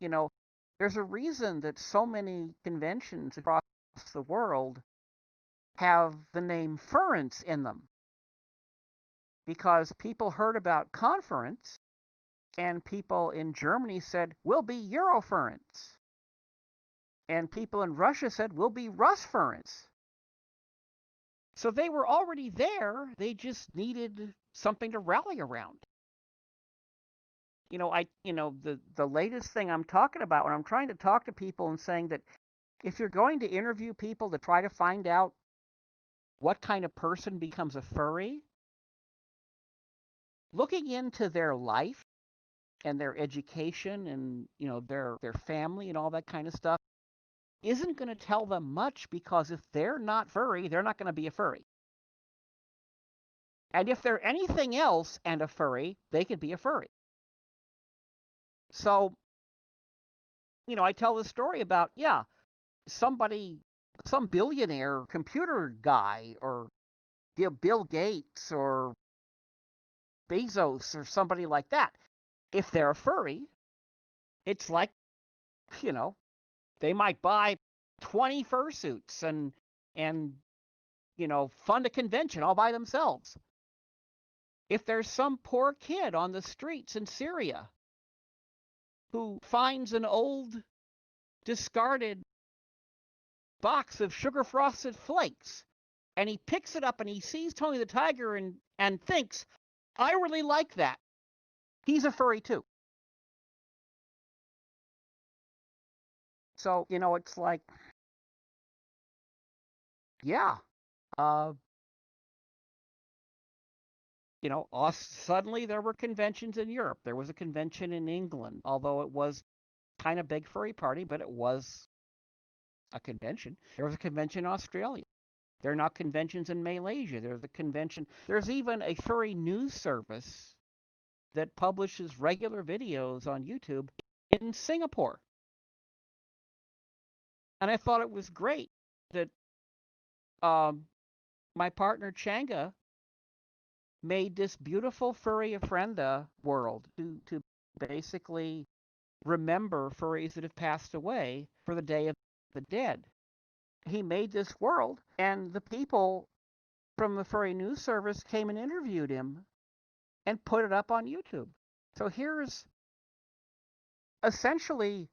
there's a reason that so many conventions across the world have the name Furrence in them. Because people heard about conference, and people in Germany said, we'll be Eurofurrence. And people in Russia said, we'll be Russfurrence. So they were already there, they just needed something to rally around. The latest thing I'm talking about when I'm trying to talk to people and saying that if you're going to interview people to try to find out what kind of person becomes a furry, looking into their life and their education and their family and all that kind of stuff isn't going to tell them much, because if they're not furry, they're not going to be a furry. And if they're anything else and a furry, they could be a furry. So, I tell this story about, some billionaire computer guy, or Bill Gates or Bezos or somebody like that. If they're a furry, it's like, they might buy 20 fursuits and fund a convention all by themselves. If there's some poor kid on the streets in Syria who finds an old discarded box of sugar frosted flakes, and he picks it up and he sees Tony the Tiger and thinks, I really like that, he's a furry too. So, it's like, suddenly there were conventions in Europe. There was a convention in England, although it was kind of big furry party, but it was a convention. There was a convention in Australia. There are now conventions in Malaysia. There's a convention. There's even a furry news service that publishes regular videos on YouTube in Singapore. And I thought it was great that my partner Changa made this beautiful furry ofrenda world to basically remember furries that have passed away for the Day of the Dead. He made this world, and the people from the Furry News Service came and interviewed him and put it up on YouTube. So here's essentially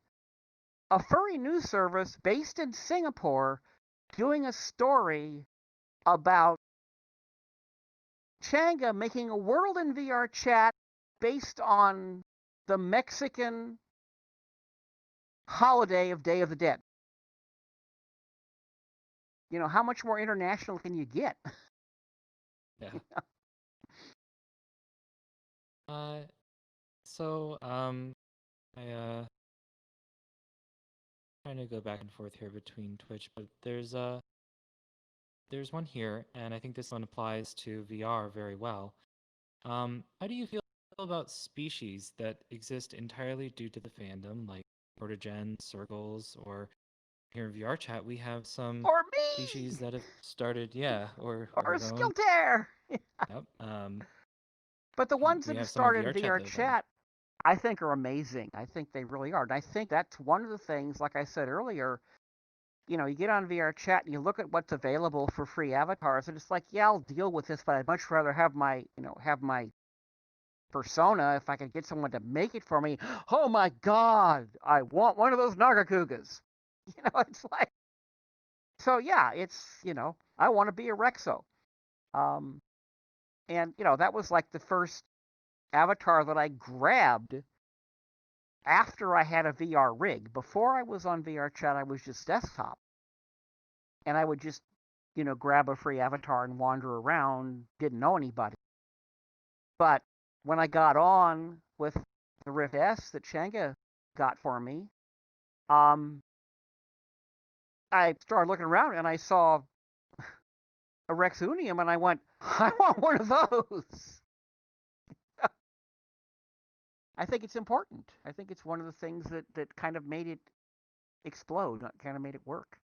a furry news service based in Singapore doing a story about Changa making a world in VR chat based on the Mexican holiday of Day of the Dead. How much more international can you get? Yeah. I trying to go back and forth here between Twitch, but there's one here, and I think this one applies to VR very well. How do you feel about species that exist entirely due to the fandom, like protogen, circles, or here in VR chat we have some Or me! species that have started, or Or our own. Skilldare! Yep. But the ones that have started in VR chat, chat, I think are amazing. I think they really are. And I think that's one of the things, like I said earlier, you get on VR chat and you look at what's available for free avatars, and it's like, I'll deal with this, but I'd much rather have my persona if I could get someone to make it for me. Oh my God, I want one of those Nagakugas. It's like, So yeah, it's I want to be a Rexo. Um, and that was like the first avatar that I grabbed after I had a VR rig. Before I was on VR chat, I was just desktop, and I would just grab a free avatar and wander around. Didn't know anybody, but when I got on with the Rift S that Shanga got for me, um, I started looking around and I saw a Rexunium, and I went, I want one of those. I think it's important. I think it's one of the things that kind of made it explode, kind of made it work.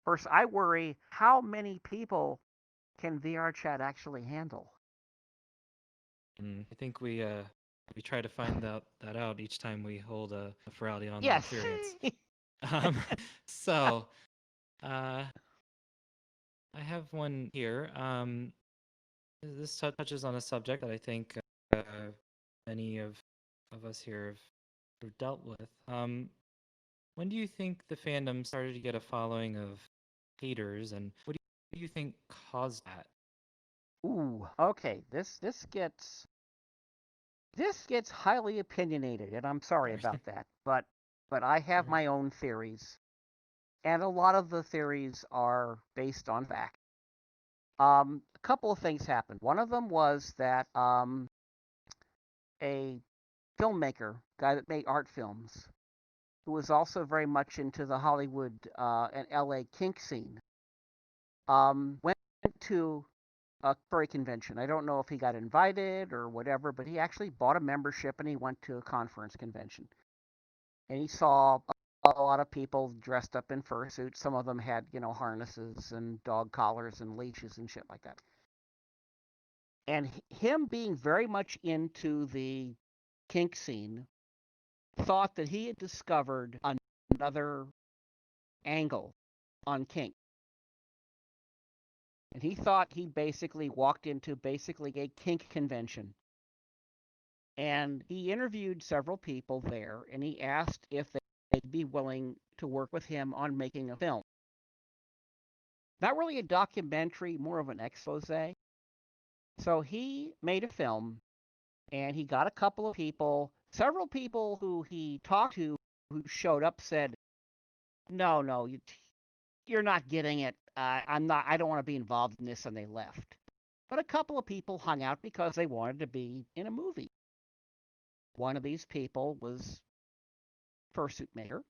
First, I worry how many people can VR chat actually handle. I think we try to find that out each time we hold a Furality online Yes. experience. Um, so, I have one here. This touches on a subject that I think many of us here have dealt with. When do you think the fandom started to get a following of haters, and what do you think caused that? Ooh, okay. This gets highly opinionated, and I'm sorry about that. But I have my own theories, and a lot of the theories are based on fact. A couple of things happened. One of them was that a filmmaker, guy that made art films, who was also very much into the Hollywood and LA kink scene, went to a furry convention. I don't know if he got invited or whatever, but he actually bought a membership and he went to a conference convention. And he saw a lot of people dressed up in fursuits. Some of them had, harnesses and dog collars and leashes and shit like that. And him being very much into the kink scene, thought that he had discovered another angle on kink. And he thought he basically walked into basically a kink convention. And he interviewed several people there, and he asked if they'd be willing to work with him on making a film. Not really a documentary, more of an expose. So he made a film, and he got a couple of people, several people who he talked to who showed up said, no, you're not getting it. I don't want to be involved in this, and they left. But a couple of people hung out because they wanted to be in a movie. One of these people was fursuit maker,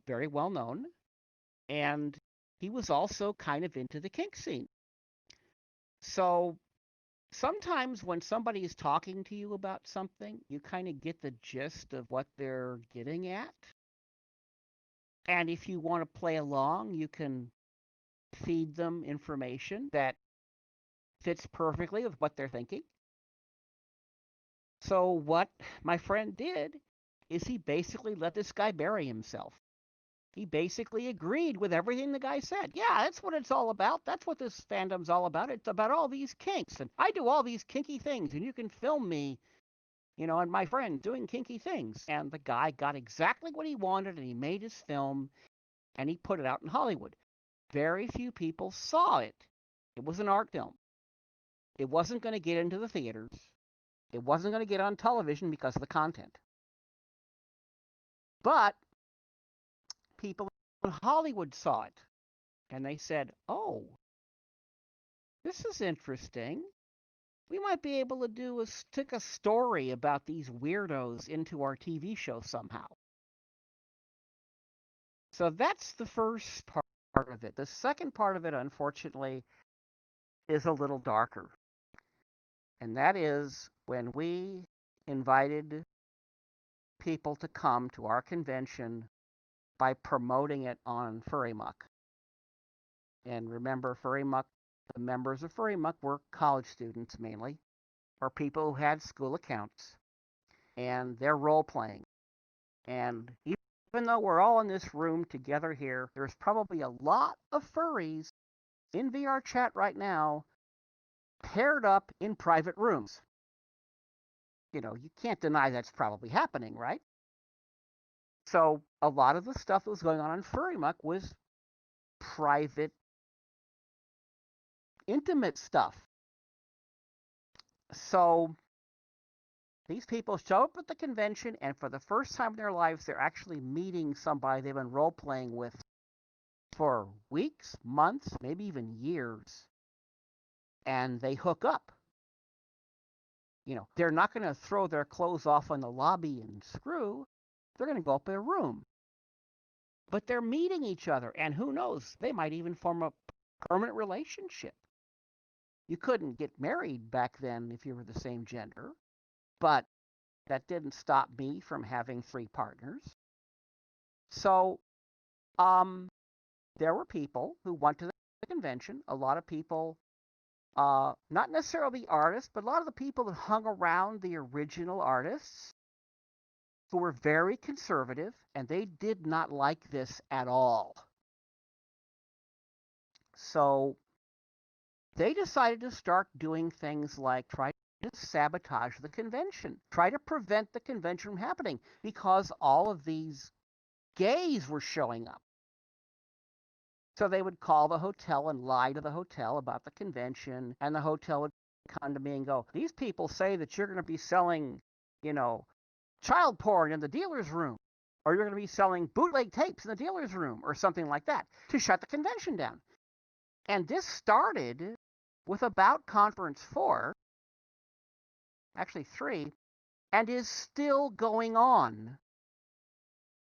very well known, and he was also kind of into the kink scene. So sometimes when somebody is talking to you about something, you kind of get the gist of what they're getting at. And if you want to play along, you can feed them information that fits perfectly with what they're thinking. So what my friend did is he basically let this guy bury himself. He basically agreed with everything the guy said. Yeah, that's what it's all about. That's what this fandom's all about. It's about all these kinks. And I do all these kinky things, and you can film me, and my friend doing kinky things. And the guy got exactly what he wanted, and he made his film, and he put it out in Hollywood. Very few people saw it. It was an art film. It wasn't going to get into the theaters. It wasn't going to get on television because of the content. But people in Hollywood saw it, and they said, oh, this is interesting. We might be able to stick a story about these weirdos into our TV show somehow. So that's the first part of it. The second part of it, unfortunately, is a little darker. And that is when we invited people to come to our convention by promoting it on Furry Muck. And remember, Furry Muck, the members of Furry Muck were college students mainly, or people who had school accounts, and they're role playing. And even though we're all in this room together here, there's probably a lot of furries in VR chat right now paired up in private rooms. You can't deny that's probably happening, right? So a lot of the stuff that was going on Furry Muck was private, intimate stuff. So these people show up at the convention, and for the first time in their lives, they're actually meeting somebody they've been role playing with for weeks, months, maybe even years, and they hook up. They're not going to throw their clothes off in the lobby and screw. They're going to go up in a room. But they're meeting each other, and who knows, they might even form a permanent relationship. You couldn't get married back then if you were the same gender, but that didn't stop me from having 3 partners. So, there were people who went to the convention. A lot of people, not necessarily the artists, but a lot of the people that hung around the original artists who were very conservative, and they did not like this at all. So they decided to start doing things like try to sabotage the convention, try to prevent the convention from happening, because all of these gays were showing up. So they would call the hotel and lie to the hotel about the convention, and the hotel would come to me and go, these people say that you're going to be selling, child porn in the dealer's room, or you're going to be selling bootleg tapes in the dealer's room, or something like that, to shut the convention down. And this started with about Conference 4, actually 3, and is still going on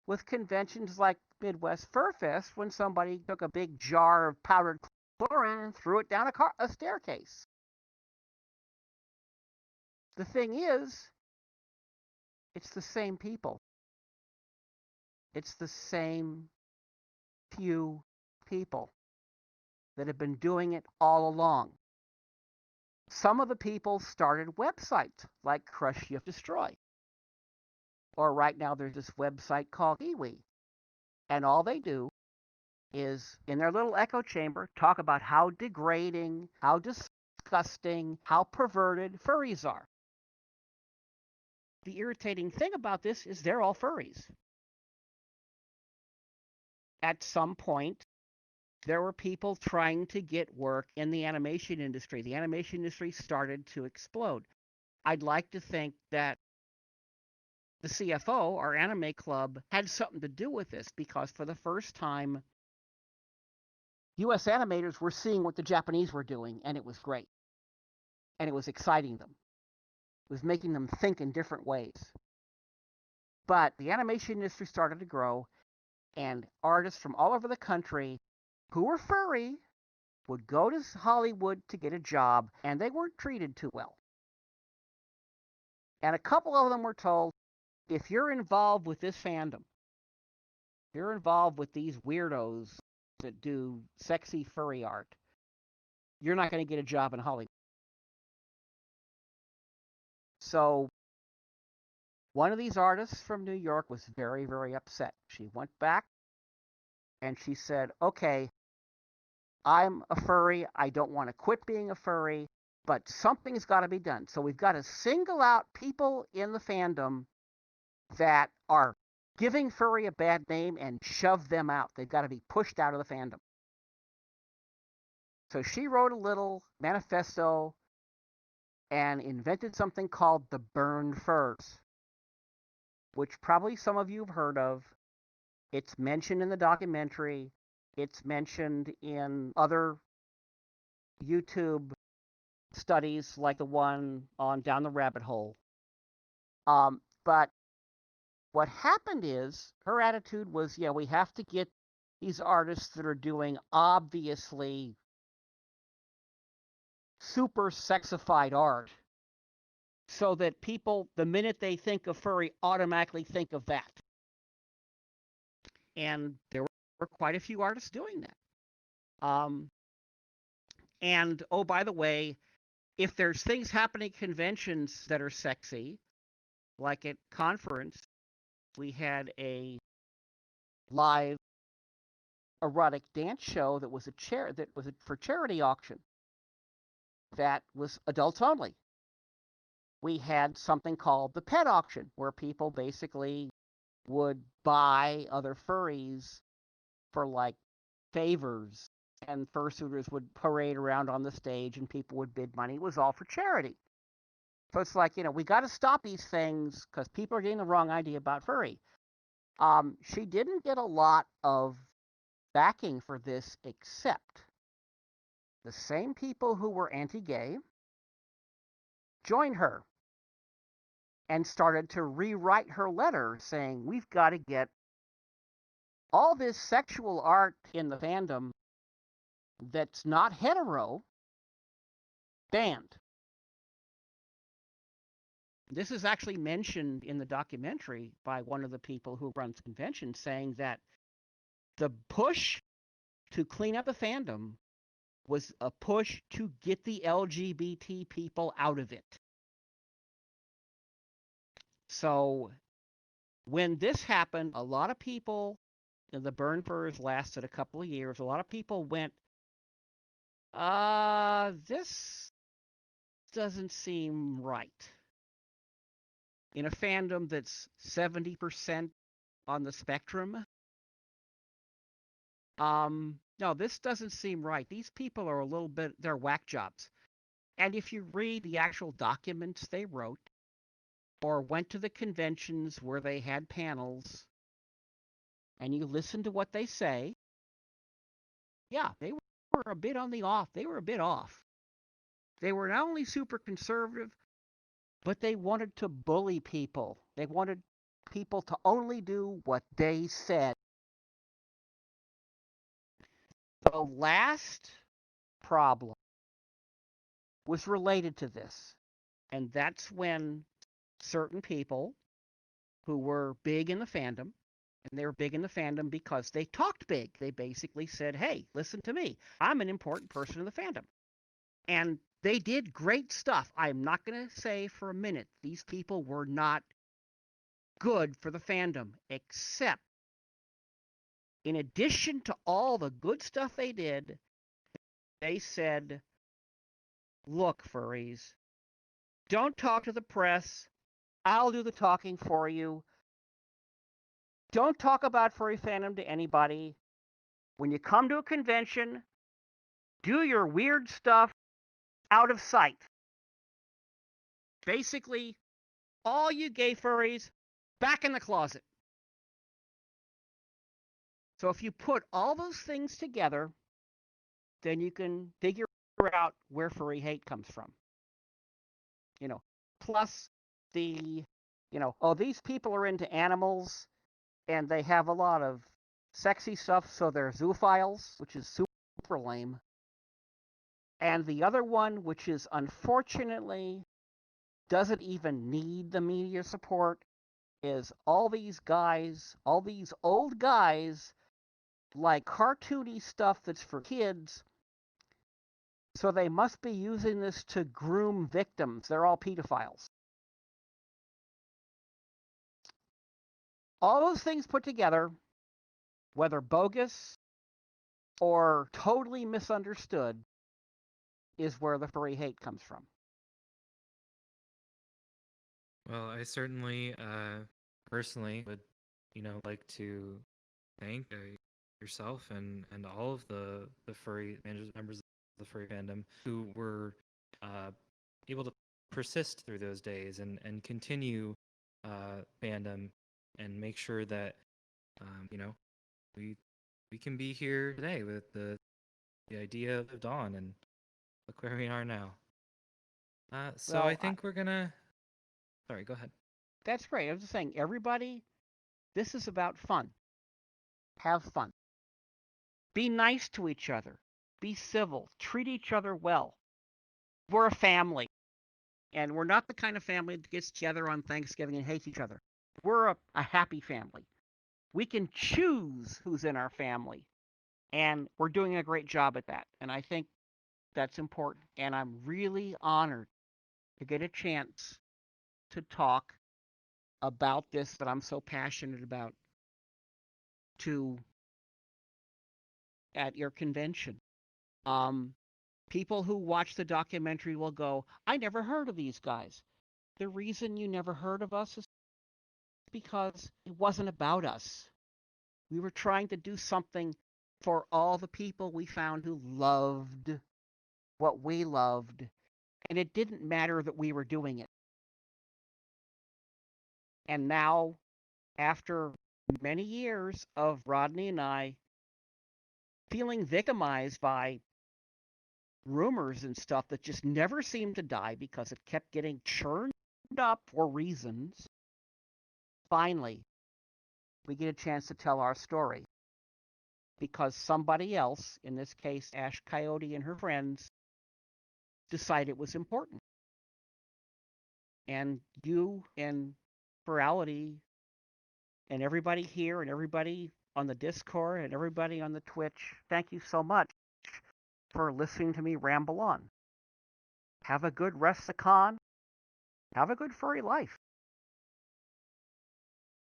with conventions like Midwest Fur Fest, when somebody took a big jar of powdered chlorine and threw it down a staircase. The thing is, it's the same people. It's the same few people that have been doing it all along. Some of the people started websites like Crush Shift Destroy. Or right now there's this website called Kiwi. And all they do is, in their little echo chamber, talk about how degrading, how disgusting, how perverted furries are. The irritating thing about this is they're all furries. At some point, there were people trying to get work in the animation industry. The animation industry started to explode. I'd like to think that the CFO, our anime club, had something to do with this, because for the first time, US animators were seeing what the Japanese were doing, and it was great. And it was exciting them. It was making them think in different ways. But the animation industry started to grow, and artists from all over the country who were furry would go to Hollywood to get a job, and they weren't treated too well. And a couple of them were told, if you're involved with this fandom, you're involved with these weirdos that do sexy furry art, you're not going to get a job in Hollywood. So one of these artists from New York was very, very upset. She went back and she said, okay, I'm a furry. I don't want to quit being a furry, but something's got to be done. So we've got to single out people in the fandom that are giving furry a bad name and shove them out. They've got to be pushed out of the fandom. So she wrote a little manifesto and invented something called the Burned Furs, which probably some of you have heard of. It's mentioned in the documentary. It's mentioned in other YouTube studies like the one on Down the Rabbit Hole. But what happened is, her attitude was, yeah, we have to get these artists that are doing obviously super sexified art, so that people, the minute they think of furry, automatically think of that. And there were quite a few artists doing that. And, oh, by the way, if there's things happening at conventions that are sexy, like at conference, we had a live erotic dance show that was for charity auction that was adults only. We had something called the pet auction, where people basically would buy other furries for like favors, and fursuiters would parade around on the stage and people would bid money. It was all for charity. So it's like, we got to stop these things because people are getting the wrong idea about furry. She didn't get a lot of backing for this, except the same people who were anti-gay joined her and started to rewrite her letter saying, we've got to get all this sexual art in the fandom that's not hetero banned. This is actually mentioned in the documentary by one of the people who runs conventions, saying that the push to clean up the fandom was a push to get the LGBT people out of it. So when this happened, a lot of people, the burn furs lasted a couple of years, a lot of people went, this doesn't seem right. In a fandom that's 70% on the spectrum, no, this doesn't seem right. These people are a little bit, they're whack jobs. And if you read the actual documents they wrote, or went to the conventions where they had panels, and you listen to what they say, yeah, they were a bit on the off. They were a bit off. They were not only super conservative, but they wanted to bully people. They wanted people to only do what they said. The last problem was related to this, and that's when certain people who were big in the fandom, and they were big in the fandom because they talked big. They basically said, hey, listen to me. I'm an important person in the fandom. And they did great stuff. I'm not going to say for a minute these people were not good for the fandom, except in addition to all the good stuff they did, they said, look, furries, don't talk to the press. I'll do the talking for you. Don't talk about furry fandom to anybody. When you come to a convention, do your weird stuff out of sight. Basically, all you gay furries, back in the closet. So if you put all those things together, then you can figure out where furry hate comes from. Plus the, oh, these people are into animals and they have a lot of sexy stuff, so they're zoophiles, which is super lame. And the other one, which is unfortunately doesn't even need the media support, is all these guys, all these old guys, like cartoony stuff that's for kids, so they must be using this to groom victims. They're all pedophiles. All those things put together, whether bogus or totally misunderstood, is where the furry hate comes from. Well, I certainly, personally would, like to thank yourself and all of the furry members of the furry fandom who were able to persist through those days and continue fandom and make sure that we can be here today with the idea of Dawn, and look where we are now. So Well, I think we're gonna. Sorry, go ahead. That's great. I was just saying, everybody, this is about fun. Have fun. Be nice to each other. Be civil. Treat each other well. We're a family. And we're not the kind of family that gets together on Thanksgiving and hates each other. We're a happy family. We can choose who's in our family. And we're doing a great job at that. And I think that's important. And I'm really honored to get a chance to talk about this that I'm so passionate about at your convention. People who watch the documentary will go, I never heard of these guys. The reason you never heard of us is because it wasn't about us. We were trying to do something for all the people we found who loved what we loved, and it didn't matter that we were doing it. And now, after many years of Rodney and I feeling victimized by rumors and stuff that just never seemed to die because it kept getting churned up for reasons, finally, we get a chance to tell our story. Because somebody else, in this case Ash Coyote and her friends, decided it was important. And you and Furality and everybody here and everybody on the Discord and everybody on the Twitch, thank you so much for listening to me ramble on. Have a good rest of the con. Have a good furry life.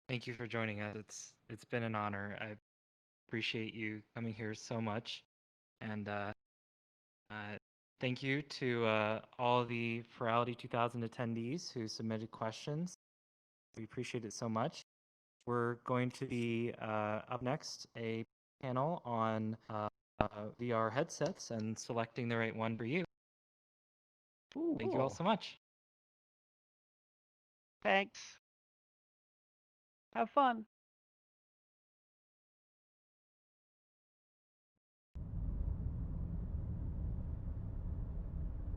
Thank you for joining us. It's been an honor. I appreciate you coming here so much, and thank you to all the Furality 2000 attendees who submitted questions. We appreciate it so much. We're going to be up next a panel on VR headsets and selecting the right one for you. Ooh, Thank you all so much. Thanks. Have fun.